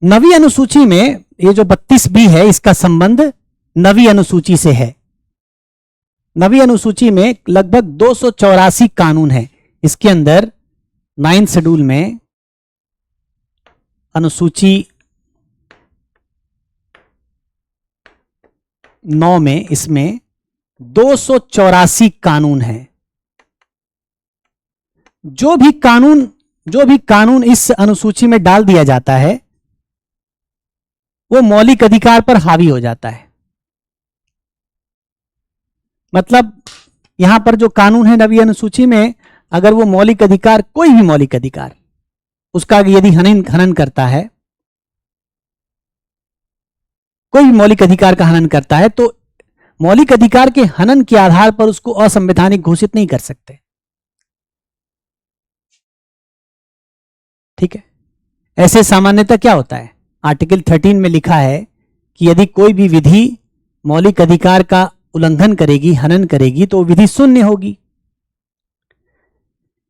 नवी अनुसूची में ये जो 32B है, इसका संबंध नवी अनुसूची से है। नवी अनुसूची में लगभग 284 कानून है। इसके अंदर 9th शेड्यूल में अनुसूची 9 में इसमें 284 कानून हैं। जो भी कानून इस अनुसूची में डाल दिया जाता है वो मौलिक अधिकार पर हावी हो जाता है। मतलब यहां पर जो कानून है नवी अनुसूची में, अगर वो मौलिक अधिकार, कोई भी मौलिक अधिकार उसका यदि हनन करता है, कोई भी मौलिक अधिकार का हनन करता है, तो मौलिक अधिकार के हनन के आधार पर उसको असंवैधानिक घोषित नहीं कर सकते। ठीक है। ऐसे सामान्यतः क्या होता है, आर्टिकल 13 में लिखा है कि यदि कोई भी विधि मौलिक अधिकार का उल्लंघन करेगी, हनन करेगी, तो विधि शून्य होगी।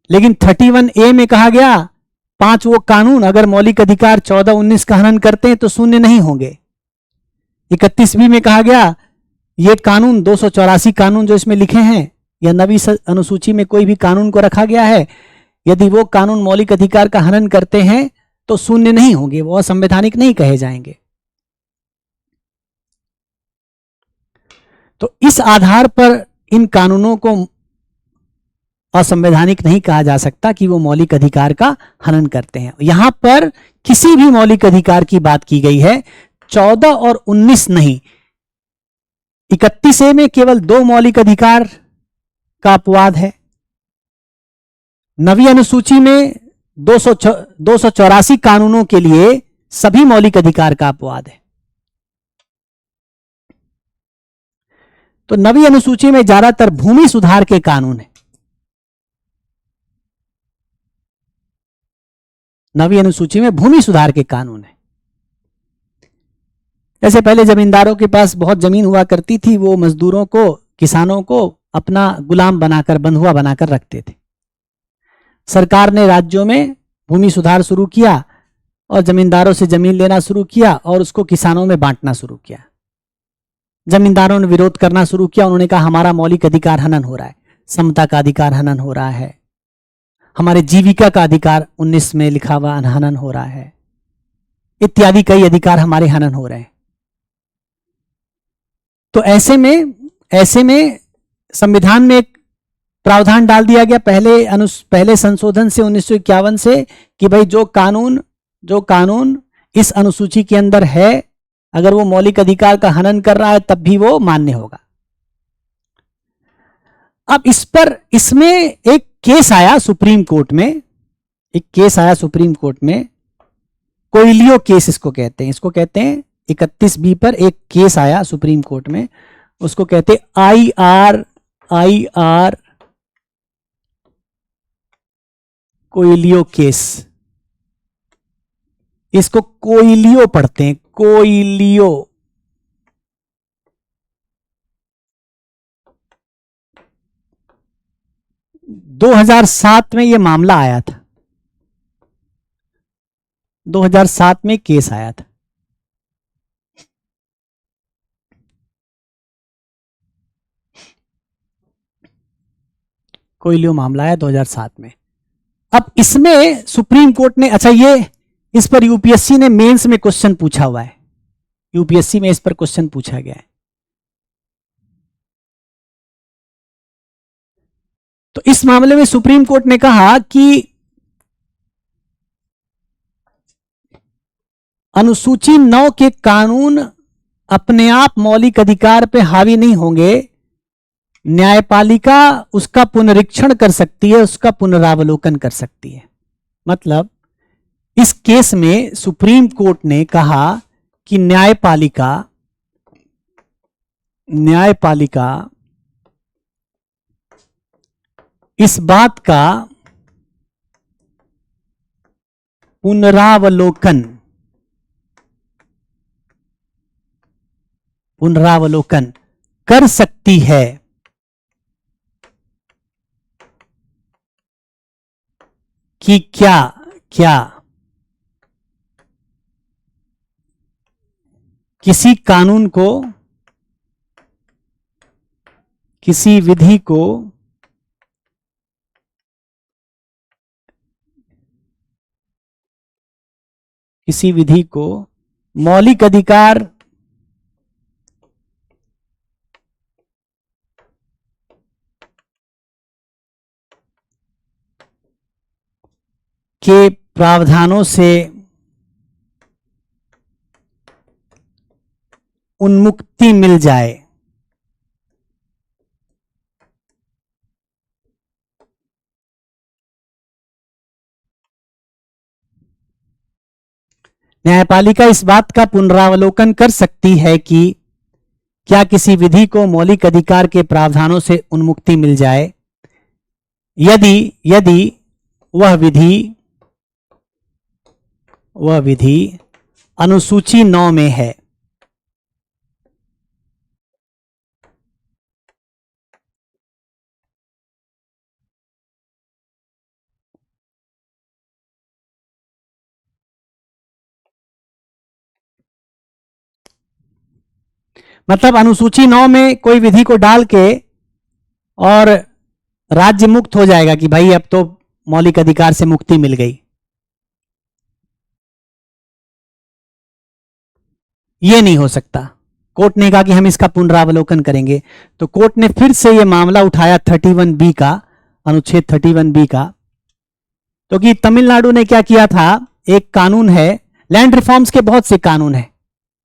लेकिन 31A में कहा गया 5 वो कानून अगर मौलिक अधिकार 14-19 का हनन करते हैं तो शून्य नहीं होंगे। 31B में कहा गया ये कानून 284 कानून जो इसमें लिखे हैं या नवी अनुसूची में कोई भी कानून को रखा गया है, यदि वो कानून मौलिक अधिकार का हनन करते हैं तो शून्य नहीं होंगे, वो असंवैधानिक नहीं कहे जाएंगे। तो इस आधार पर इन कानूनों को असंवैधानिक नहीं कहा जा सकता कि वो मौलिक अधिकार का हनन करते हैं। यहां पर किसी भी मौलिक अधिकार की बात की गई है, 14 और 19 नहीं। 31A में केवल 2 मौलिक अधिकार का अपवाद है। नवी अनुसूची में 284 कानूनों के लिए सभी मौलिक अधिकार का अपवाद है। तो नवी अनुसूची में ज्यादातर भूमि सुधार के कानून है। नवी अनुसूची में भूमि सुधार के कानून है। जैसे पहले जमींदारों के पास बहुत जमीन हुआ करती थी, वो मजदूरों को, किसानों को अपना गुलाम बनाकर, बंधुआ बनाकर रखते थे। सरकार ने राज्यों में भूमि सुधार शुरू किया और जमींदारों से जमीन लेना शुरू किया और उसको किसानों में बांटना शुरू किया। जमींदारों ने विरोध करना शुरू किया। उन्होंने कहा हमारा मौलिक अधिकार हनन हो रहा है, समता का अधिकार हनन हो रहा है, हमारे जीविका का अधिकार 19 में लिखा हुआ हनन हो रहा है, इत्यादि कई अधिकार हमारे हनन हो रहे हैं। तो ऐसे में संविधान में एक प्रावधान डाल दिया गया पहले संशोधन से 1951 से कि भाई जो कानून इस अनुसूची के अंदर है, अगर वो मौलिक अधिकार का हनन कर रहा है तब भी वो मान्य होगा। अब इसमें एक केस आया सुप्रीम कोर्ट में, कोइलियो केस इसको कहते हैं। 31B पर एक केस आया सुप्रीम कोर्ट में, उसको कहते IR कोइलियो केस। इसको कोइलियो पढ़ते हैं, कोइलियो। दो 2007 में यह मामला आया था। 2007 में केस आया था। कोइलियो मामला आया 2007 में। अब इसमें सुप्रीम कोर्ट ने, अच्छा ये इस पर यूपीएससी ने मेंस में क्वेश्चन पूछा हुआ है, यूपीएससी में इस पर क्वेश्चन पूछा गया है। तो इस मामले में सुप्रीम कोर्ट ने कहा कि अनुसूची 9 के कानून अपने आप मौलिक अधिकार पे हावी नहीं होंगे, न्यायपालिका उसका पुनरीक्षण कर सकती है, उसका पुनरावलोकन कर सकती है। मतलब इस केस में सुप्रीम कोर्ट ने कहा कि न्यायपालिका इस बात का पुनरावलोकन कर सकती है कि क्या किसी कानून को, किसी विधि को मौलिक अधिकार के प्रावधानों से उन्मुक्ति मिल जाए। न्यायपालिका इस बात का पुनरावलोकन कर सकती है कि क्या किसी विधि को मौलिक अधिकार के प्रावधानों से उन्मुक्ति मिल जाए यदि वह विधि अनुसूची 9 में है। मतलब अनुसूची 9 में कोई विधि को डाल के और राज्य मुक्त हो जाएगा कि भाई अब तो मौलिक अधिकार से मुक्ति मिल गई, ये नहीं हो सकता। कोर्ट ने कहा कि हम इसका पुनरावलोकन करेंगे। तो कोर्ट ने फिर से यह मामला उठाया 31B का, अनुच्छेद 31B का। तो कि तमिलनाडु ने क्या किया था, एक कानून है, लैंड रिफॉर्म्स के बहुत से कानून है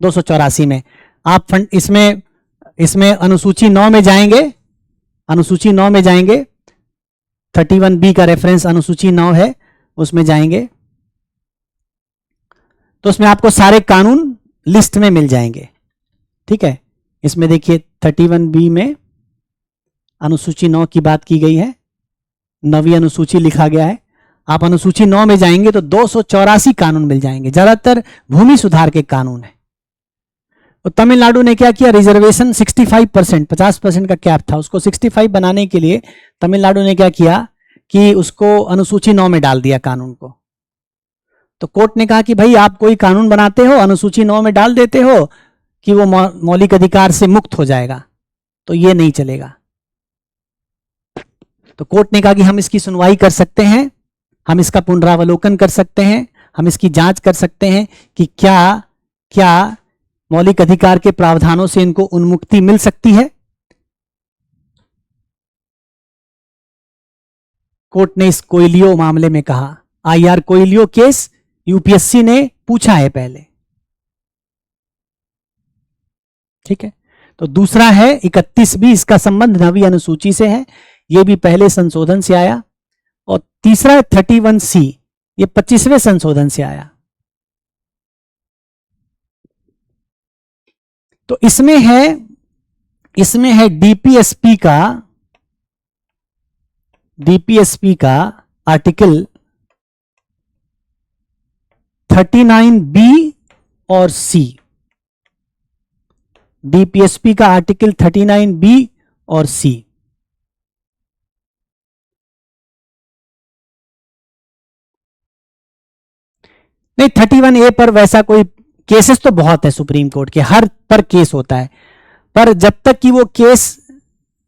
284 में। आप इसमें अनुसूची 9 में जाएंगे, 31B का रेफरेंस अनुसूची 9 है, उसमें जाएंगे तो उसमें आपको सारे कानून लिस्ट में मिल जाएंगे। ठीक है, इसमें देखिए 31B में अनुसूची 9 की बात की गई है, 9वीं अनुसूची लिखा गया है। आप अनुसूची 9 में जाएंगे तो 284 कानून मिल जाएंगे, ज्यादातर भूमि सुधार के कानून है। तो तमिलनाडु ने क्या किया, रिजर्वेशन 65%, 50% का कैप था, उसको 65 बनाने के लिए तमिलनाडु ने क्या किया कि उसको अनुसूची 9 में डाल दिया कानून को। तो कोर्ट ने कहा कि भाई आप कोई कानून बनाते हो, अनुसूची 9 में डाल देते हो कि वो मौलिक अधिकार से मुक्त हो जाएगा, तो ये नहीं चलेगा। तो कोर्ट ने कहा कि हम इसकी सुनवाई कर सकते हैं, हम इसका पुनरावलोकन कर सकते हैं, हम इसकी जांच कर सकते हैं कि क्या मौलिक अधिकार के प्रावधानों से इनको उन्मुक्ति मिल सकती है। कोर्ट ने इस कोइलियो मामले में कहा, IR कोइलियो केस यूपीएससी ने पूछा है पहले। ठीक है, तो दूसरा है 31B, इसका संबंध 9वीं अनुसूची से है, यह भी पहले संशोधन से आया। और तीसरा है 31C, ये 25वें संशोधन से आया। तो इसमें है डीपीएसपी का आर्टिकल 39B और C, डीपीएसपी का आर्टिकल 39B और C। नहीं, 31A पर वैसा कोई केसेस तो बहुत है सुप्रीम कोर्ट के, हर पर केस होता है, पर जब तक कि वो केस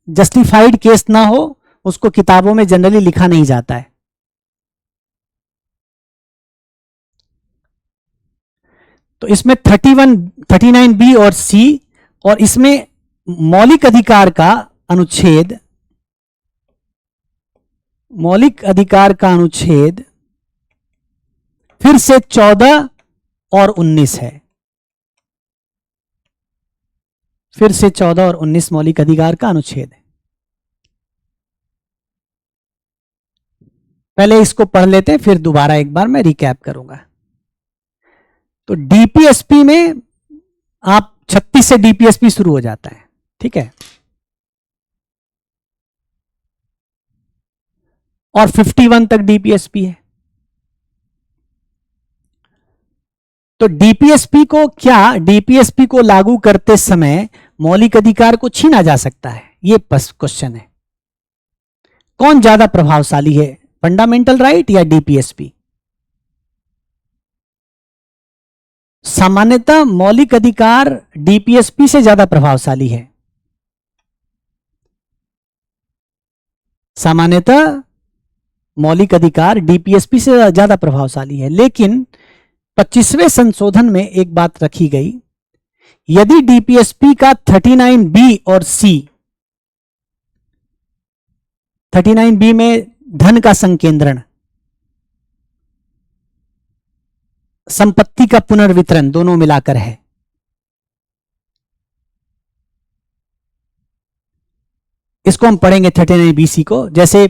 जस्टिफाइड केस ना हो उसको किताबों में जनरली लिखा नहीं जाता है। तो इसमें 39B और C, और इसमें मौलिक अधिकार का अनुच्छेद फिर से 14 और 19 है। फिर से 14 और 19 मौलिक अधिकार का अनुच्छेद है। पहले इसको पढ़ लेते हैं, फिर दोबारा एक बार मैं रिकैप करूंगा। तो डीपीएसपी में आप 36 से डीपीएसपी शुरू हो जाता है, ठीक है, और 51 तक डीपीएसपी है। तो डीपीएसपी को लागू करते समय मौलिक अधिकार को छीना जा सकता है, ये क्वेश्चन है। कौन ज्यादा प्रभावशाली है, फंडामेंटल राइट या डीपीएसपी? सामान्यतः मौलिक अधिकार डीपीएसपी से ज्यादा प्रभावशाली है। सामान्यतः मौलिक अधिकार डीपीएसपी से ज्यादा प्रभावशाली है, लेकिन 25वें संशोधन में एक बात रखी गई, यदि डीपीएसपी का 39B और C, 39B में धन का संकेंद्रण, संपत्ति का पुनर्वितरण दोनों मिलाकर है, इसको हम पढ़ेंगे 39BC को। जैसे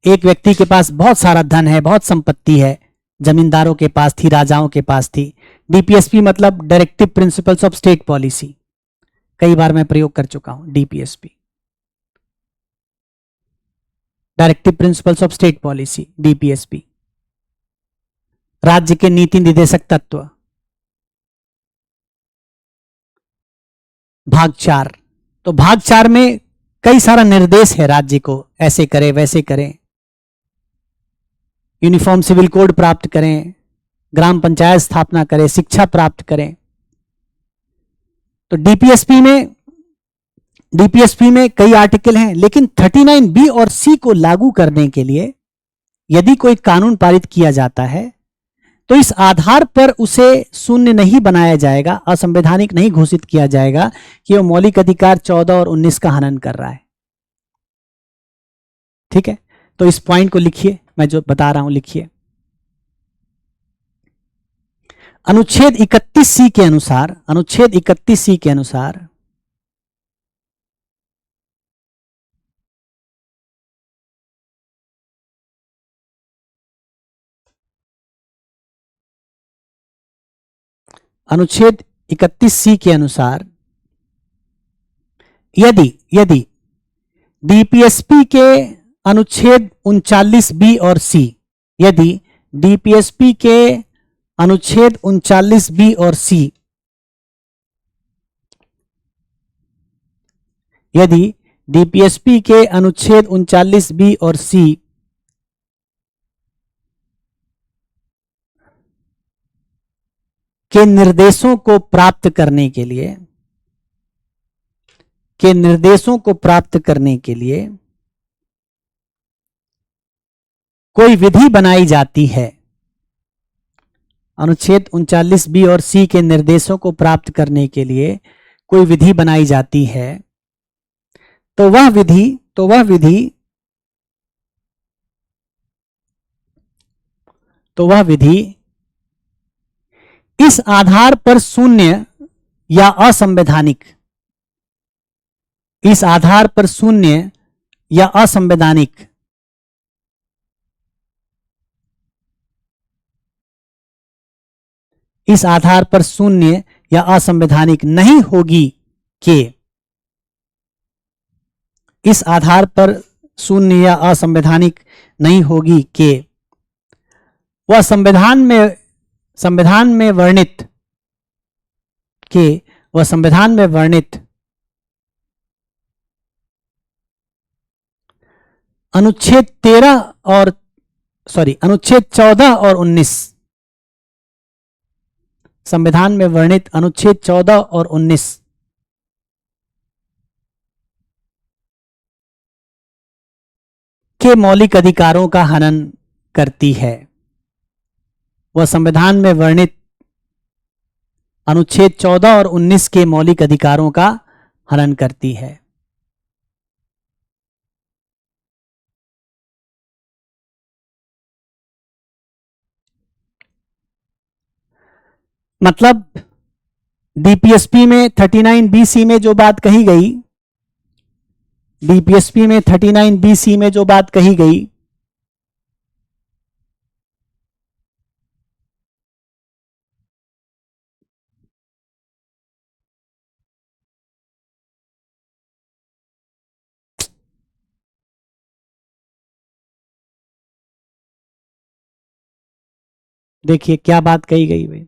एक व्यक्ति के पास बहुत सारा धन है, बहुत संपत्ति है, जमींदारों के पास थी, राजाओं के पास थी। डीपीएसपी मतलब directive principles of state policy, कई बार मैं प्रयोग कर चुका हूं। DPSP directive principles of state policy, DPSP राज्य के नीति निर्देशक तत्व। भाग 4, तो भाग 4 में कई सारा निर्देश है राज्य को, ऐसे करें वैसे करें, यूनिफॉर्म सिविल कोड प्राप्त करें, ग्राम पंचायत स्थापना करें, शिक्षा प्राप्त करें। तो डीपीएसपी में कई आर्टिकल हैं, लेकिन 39B और C को लागू करने के लिए यदि कोई कानून पारित किया जाता है तो इस आधार पर उसे शून्य नहीं बनाया जाएगा, असंवैधानिक नहीं घोषित किया जाएगा कि वो मौलिक अधिकार 14 और 19 का हनन कर रहा है। ठीक है, तो इस पॉइंट को लिखिए, मैं जो बता रहा हूं लिखिए। अनुच्छेद 31C के अनुसार, अनुच्छेद 31C के अनुसार अनुच्छेद 31C के अनुसार यदि डीपीएसपी के अनुच्छेद 39B और C, यदि डीपीएसपी के अनुच्छेद 39B और C, यदि डीपीएसपी के अनुच्छेद 39B और C के निर्देशों को प्राप्त करने के लिए, कोई विधि बनाई जाती है, अनुच्छेद 39B और C के निर्देशों को प्राप्त करने के लिए कोई विधि बनाई जाती है, तो वह विधि इस आधार पर शून्य या असंवैधानिक, इस आधार पर शून्य या असंवैधानिक इस आधार पर शून्य या असंवैधानिक नहीं होगी कि, इस आधार पर शून्य या असंवैधानिक नहीं होगी कि वह संविधान में वर्णित अनुच्छेद 14 और 19, संविधान में वर्णित अनुच्छेद 14 और 19 के मौलिक अधिकारों का हनन करती है। वह संविधान में वर्णित अनुच्छेद 14 और 19 के मौलिक अधिकारों का हनन करती है। मतलब डीपीएसपी में 39BC में जो बात कही गई, डीपीएसपी में 39BC में जो बात कही गई, देखिए क्या बात कही गई भाई।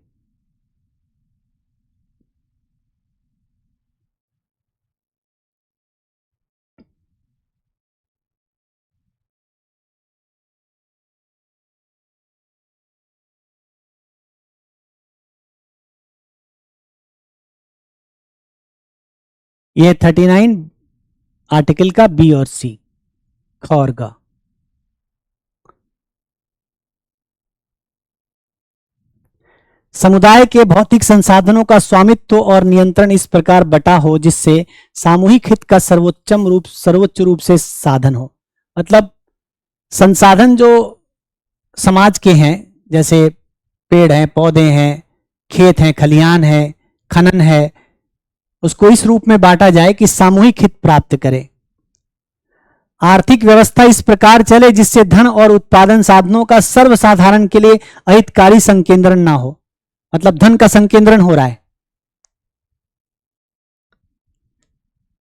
ये 39 आर्टिकल का बी और सी, ख और ग। समुदाय के भौतिक संसाधनों का स्वामित्व और नियंत्रण इस प्रकार बटा हो जिससे सामूहिक हित का सर्वोच्च रूप से साधन हो। मतलब संसाधन जो समाज के हैं, जैसे पेड़ हैं, पौधे हैं, खेत हैं, खलिहान है, खनन है, उसको इस रूप में बांटा जाए कि सामूहिक हित प्राप्त करे। आर्थिक व्यवस्था इस प्रकार चले जिससे धन और उत्पादन साधनों का सर्वसाधारण के लिए अहितकारी संकेंद्रण ना हो। मतलब धन का संकेंद्रण हो रहा है,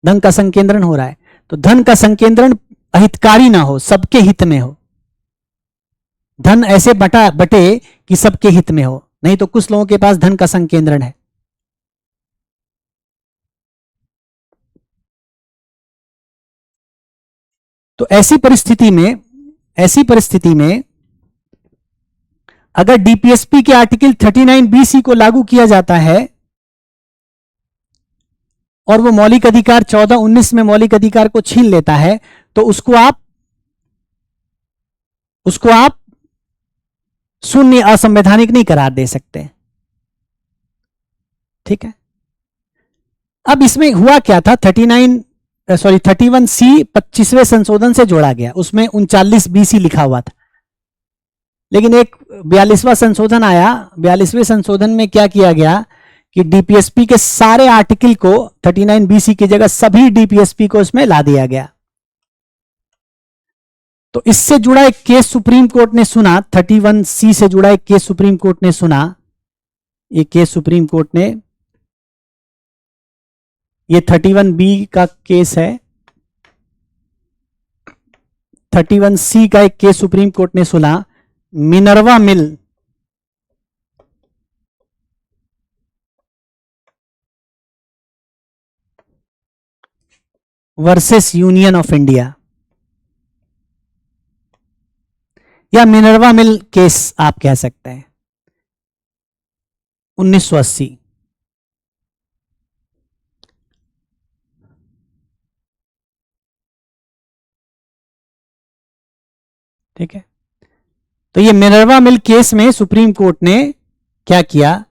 धन का संकेंद्रण हो रहा है, तो धन का संकेंद्रण अहितकारी ना हो, सबके हित में हो। धन ऐसे बटे कि सबके हित में हो, नहीं तो कुछ लोगों के पास धन का संकेंद्रण है। तो ऐसी परिस्थिति में अगर डीपीएसपी के आर्टिकल 39 बीसी को लागू किया जाता है और वो मौलिक अधिकार 14-19 में मौलिक अधिकार को छीन लेता है, तो उसको आप शून्य असंवैधानिक नहीं करार दे सकते। ठीक है। अब इसमें हुआ क्या था, 31C 25वें संशोधन से जोड़ा गया, उसमें 39 बीसी लिखा हुआ था। लेकिन एक 42वां संशोधन आया। 42वें संशोधन में क्या किया गया कि डीपीएसपी के सारे आर्टिकल को 39 बीसी की जगह सभी डीपीएसपी को इसमें ला दिया गया। तो इससे जुड़ा एक केस सुप्रीम कोर्ट ने सुना, 31C से जुड़ा एक केस सुप्रीम कोर्ट ने सुना। ये केस सुप्रीम कोर्ट ने, ये 31B का केस है, 31C का एक केस सुप्रीम कोर्ट ने सुना, Minerva mill versus union of India, या मिनर्वा मिल केस आप कह सकते हैं, 1980। ठीक है। तो ये मिनर्वा मिल केस में सुप्रीम कोर्ट ने क्या किया,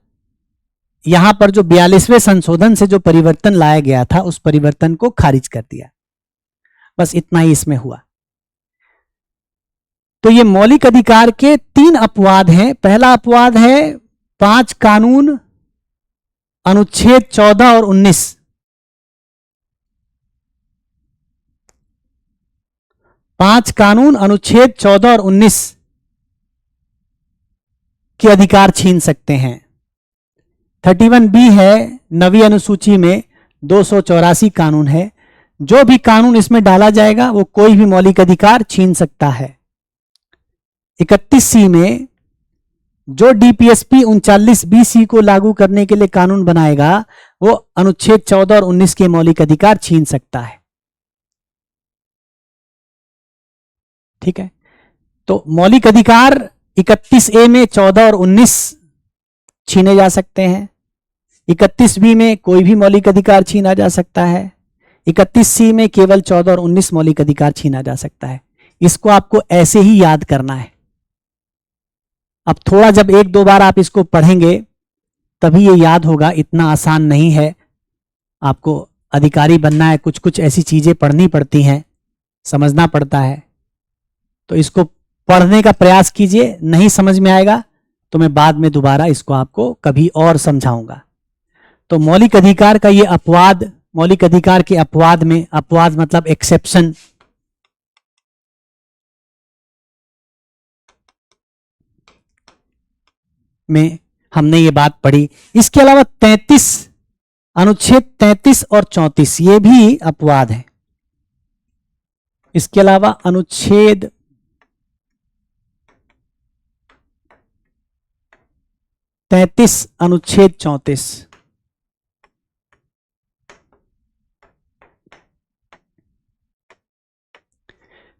यहां पर जो 42वें संशोधन से जो परिवर्तन लाया गया था उस परिवर्तन को खारिज कर दिया। बस इतना ही इसमें हुआ। तो ये मौलिक अधिकार के 3 अपवाद हैं। पहला अपवाद है 5 कानून अनुच्छेद 14 और 19। 5 कानून अनुच्छेद 14 और 19 के अधिकार छीन सकते हैं। 31B है, नवी अनुसूची में 284 कानून है। जो भी कानून इसमें डाला जाएगा वो कोई भी मौलिक अधिकार छीन सकता है। 31C में जो डीपीएसपी 39BC को लागू करने के लिए कानून बनाएगा वो अनुच्छेद 14 और 19 के मौलिक अधिकार छीन सकता है। ठीक है। तो मौलिक अधिकार 31A में 14 और 19 छीने जा सकते हैं। 31B में कोई भी मौलिक अधिकार छीना जा सकता है। 31C में केवल 14 और 19 मौलिक अधिकार छीना जा सकता है। इसको आपको ऐसे ही याद करना है। अब थोड़ा जब 1-2 बार आप इसको पढ़ेंगे तभी ये याद होगा, इतना आसान नहीं है। आपको अधिकारी बनना है, कुछ कुछ ऐसी चीजें पढ़नी पड़ती हैं, समझना पड़ता है। तो इसको पढ़ने का प्रयास कीजिए। नहीं समझ में आएगा तो मैं बाद में दोबारा इसको आपको कभी और समझाऊंगा। तो मौलिक अधिकार का ये अपवाद, मौलिक अधिकार के अपवाद में, अपवाद मतलब एक्सेप्शन, में हमने ये बात पढ़ी। इसके अलावा 33 अनुच्छेद 33 और 34 ये भी अपवाद है। इसके अलावा अनुच्छेद 33 अनुच्छेद 34।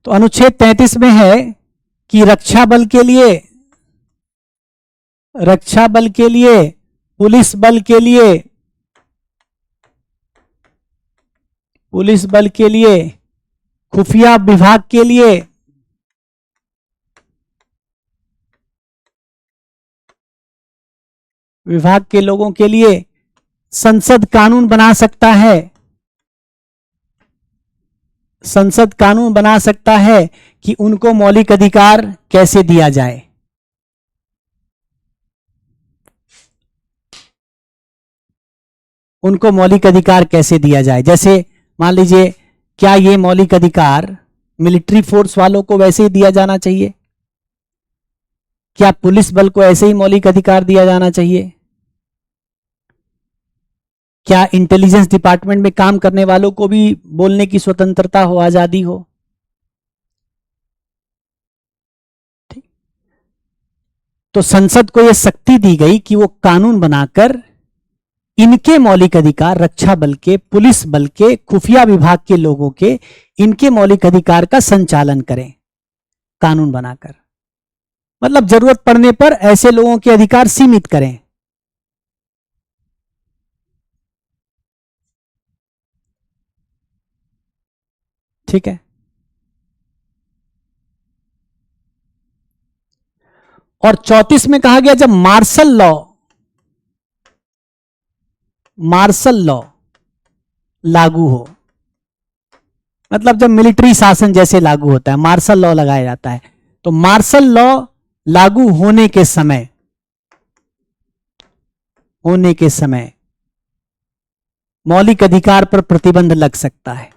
तो अनुच्छेद 33 में है कि रक्षा बल के लिए, पुलिस बल के लिए, खुफिया विभाग के लिए, विभाग के लोगों के लिए संसद कानून बना सकता है, संसद कानून बना सकता है कि उनको मौलिक अधिकार कैसे दिया जाए। उनको मौलिक अधिकार कैसे दिया जाए। जैसे मान लीजिए, क्या ये मौलिक अधिकार मिलिट्री फोर्स वालों को वैसे ही दिया जाना चाहिए? क्या पुलिस बल को ऐसे ही मौलिक अधिकार दिया जाना चाहिए? क्या इंटेलिजेंस डिपार्टमेंट में काम करने वालों को भी बोलने की स्वतंत्रता हो, आजादी हो? ठीक। तो संसद को यह शक्ति दी गई कि वो कानून बनाकर इनके मौलिक अधिकार, रक्षा बल के, पुलिस बल के, खुफिया विभाग के लोगों के, इनके मौलिक अधिकार का संचालन करें कानून बनाकर। मतलब जरूरत पड़ने पर ऐसे लोगों के अधिकार सीमित करें। ठीक है। और 34 में कहा गया जब मार्शल लॉ लागू हो, मतलब जब मिलिट्री शासन जैसे लागू होता है, मार्शल लॉ लगाया जाता है, तो मार्शल लॉ लागू होने के समय मौलिक अधिकार पर प्रतिबंध लग सकता है।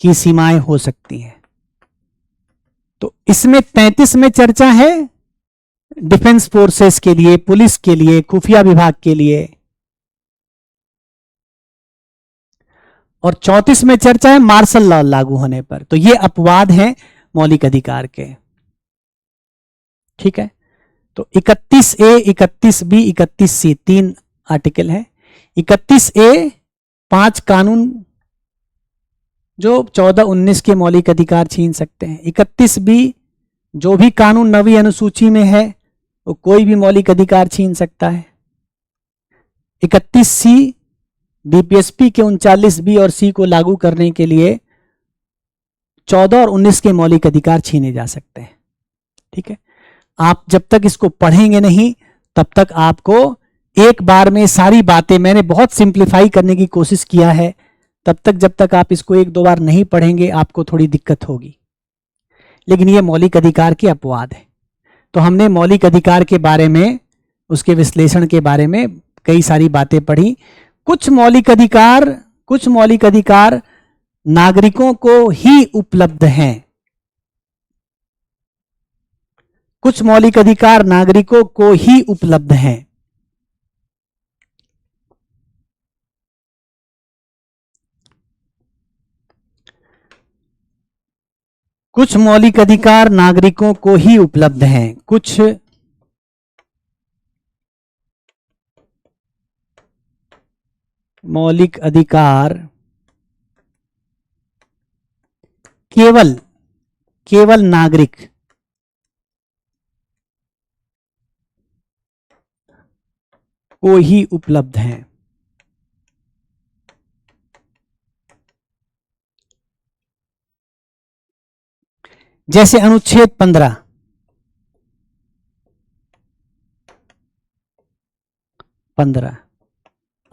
की सीमाएं हो सकती हैं। तो इसमें 33 में चर्चा है डिफेंस फोर्सेस के लिए, पुलिस के लिए, खुफिया विभाग के लिए, और 34 में चर्चा है मार्शल लॉ लागू होने पर। तो ये अपवाद हैं मौलिक अधिकार के। ठीक है। तो 31A, 31B, 31C 3 आर्टिकल है। 31A 5 कानून जो 14-19 के मौलिक अधिकार छीन सकते हैं। 31B जो भी कानून 9वीं अनुसूची में है वो कोई भी मौलिक अधिकार छीन सकता है। 31C डीपीएसपी के 39B और C को लागू करने के लिए 14 और 19 के मौलिक अधिकार छीने जा सकते हैं। ठीक है। आप जब तक इसको पढ़ेंगे नहीं तब तक आपको एक बार में सारी बातें, मैंने बहुत सिंप्लीफाई करने की कोशिश किया है, तब तक जब तक आप इसको 1-2 बार नहीं पढ़ेंगे आपको थोड़ी दिक्कत होगी। लेकिन ये मौलिक अधिकार के अपवाद है। तो हमने मौलिक अधिकार के बारे में, उसके विश्लेषण के बारे में कई सारी बातें पढ़ी। कुछ मौलिक अधिकार नागरिकों को ही उपलब्ध हैं। कुछ मौलिक अधिकार नागरिकों को ही उपलब्ध हैं। कुछ मौलिक अधिकार नागरिकों को ही उपलब्ध हैं। कुछ मौलिक अधिकार केवल नागरिक को ही उपलब्ध हैं। जैसे अनुच्छेद 15,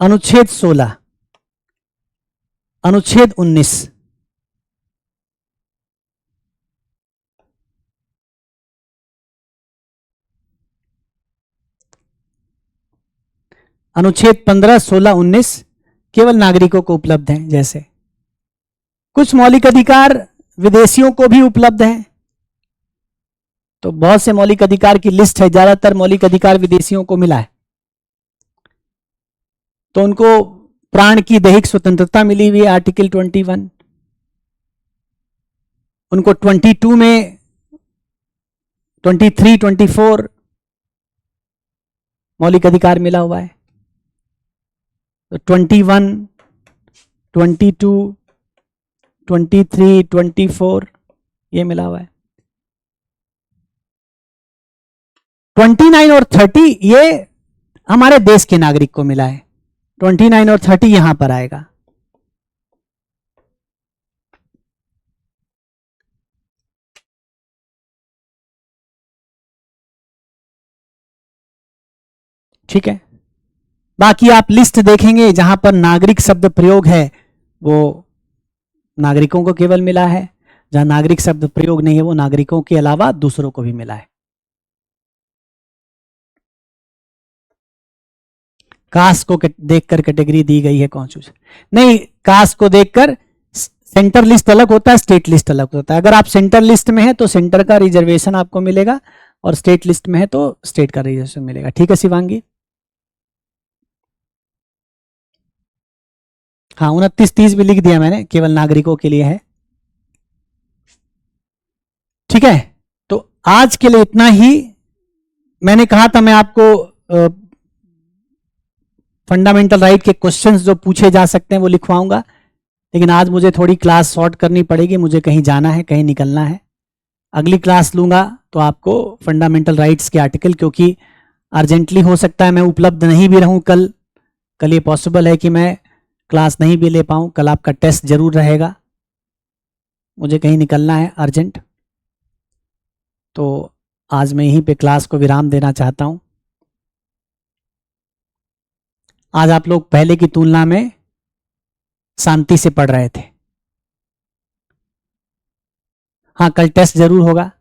अनुच्छेद 16, अनुच्छेद 19, अनुच्छेद 15, 16, 19 केवल नागरिकों को उपलब्ध हैं। जैसे कुछ मौलिक अधिकार विदेशियों को भी उपलब्ध हैं। तो बहुत से मौलिक अधिकार की लिस्ट है, ज्यादातर मौलिक अधिकार विदेशियों को मिला है। तो उनको प्राण की दैहिक स्वतंत्रता मिली हुई है आर्टिकल 21। उनको 22 में 23, 24 मौलिक अधिकार मिला हुआ है। तो 21, 22, 23, 24 ये मिला हुआ है। 29 और 30 ये हमारे देश के नागरिक को मिला है। 29 और 30 यहां पर आएगा। ठीक है, बाकी आप लिस्ट देखेंगे जहां पर नागरिक शब्द प्रयोग है वो नागरिकों को केवल मिला है, जहां नागरिक शब्द प्रयोग नहीं है वो नागरिकों के अलावा दूसरों को भी मिला है। कास्ट को देखकर कैटेगरी दी गई है कौन चूज नहीं, कास्ट को देखकर सेंटर लिस्ट अलग होता है, स्टेट लिस्ट अलग होता है। अगर आप सेंटर लिस्ट में है तो सेंटर का रिजर्वेशन आपको मिलेगा, और स्टेट लिस्ट में है तो स्टेट का रिजर्वेशन मिलेगा। ठीक है शिवांगी? हाँ 29, 30 भी लिख दिया मैंने, केवल नागरिकों के लिए है। ठीक है, तो आज के लिए इतना ही। मैंने कहा था मैं आपको फंडामेंटल राइट के क्वेश्चंस जो पूछे जा सकते हैं वो लिखवाऊंगा, लेकिन आज मुझे थोड़ी क्लास शॉर्ट करनी पड़ेगी, मुझे कहीं जाना है, कहीं निकलना है। अगली क्लास लूंगा तो आपको फंडामेंटल राइट्स के आर्टिकल, क्योंकि अर्जेंटली हो सकता है मैं उपलब्ध नहीं भी रहूं कल ये पॉसिबल है कि मैं क्लास नहीं भी ले पाऊं। कल आपका टेस्ट जरूर रहेगा, मुझे कहीं निकलना है अर्जेंट, तो आज मैं यहीं पे क्लास को विराम देना चाहता हूं। आज आप लोग पहले की तुलना में शांति से पढ़ रहे थे। हाँ कल टेस्ट जरूर होगा।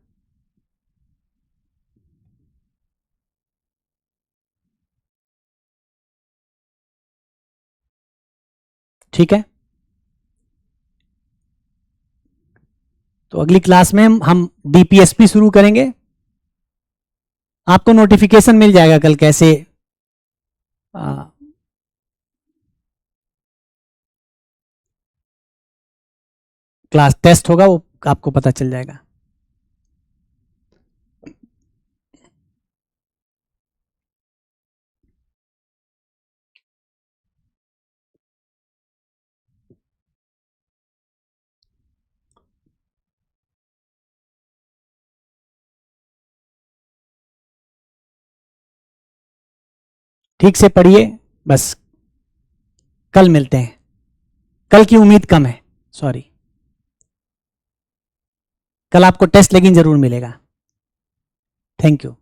ठीक है, तो अगली क्लास में हम डीपीएसपी शुरू करेंगे। आपको नोटिफिकेशन मिल जाएगा कल कैसे क्लास टेस्ट होगा, वो आपको पता चल जाएगा। ठीक से पढ़िए, बस कल मिलते हैं। कल की उम्मीद कम है, सॉरी। कल आपको टेस्ट लेकिन जरूर मिलेगा। Thank you.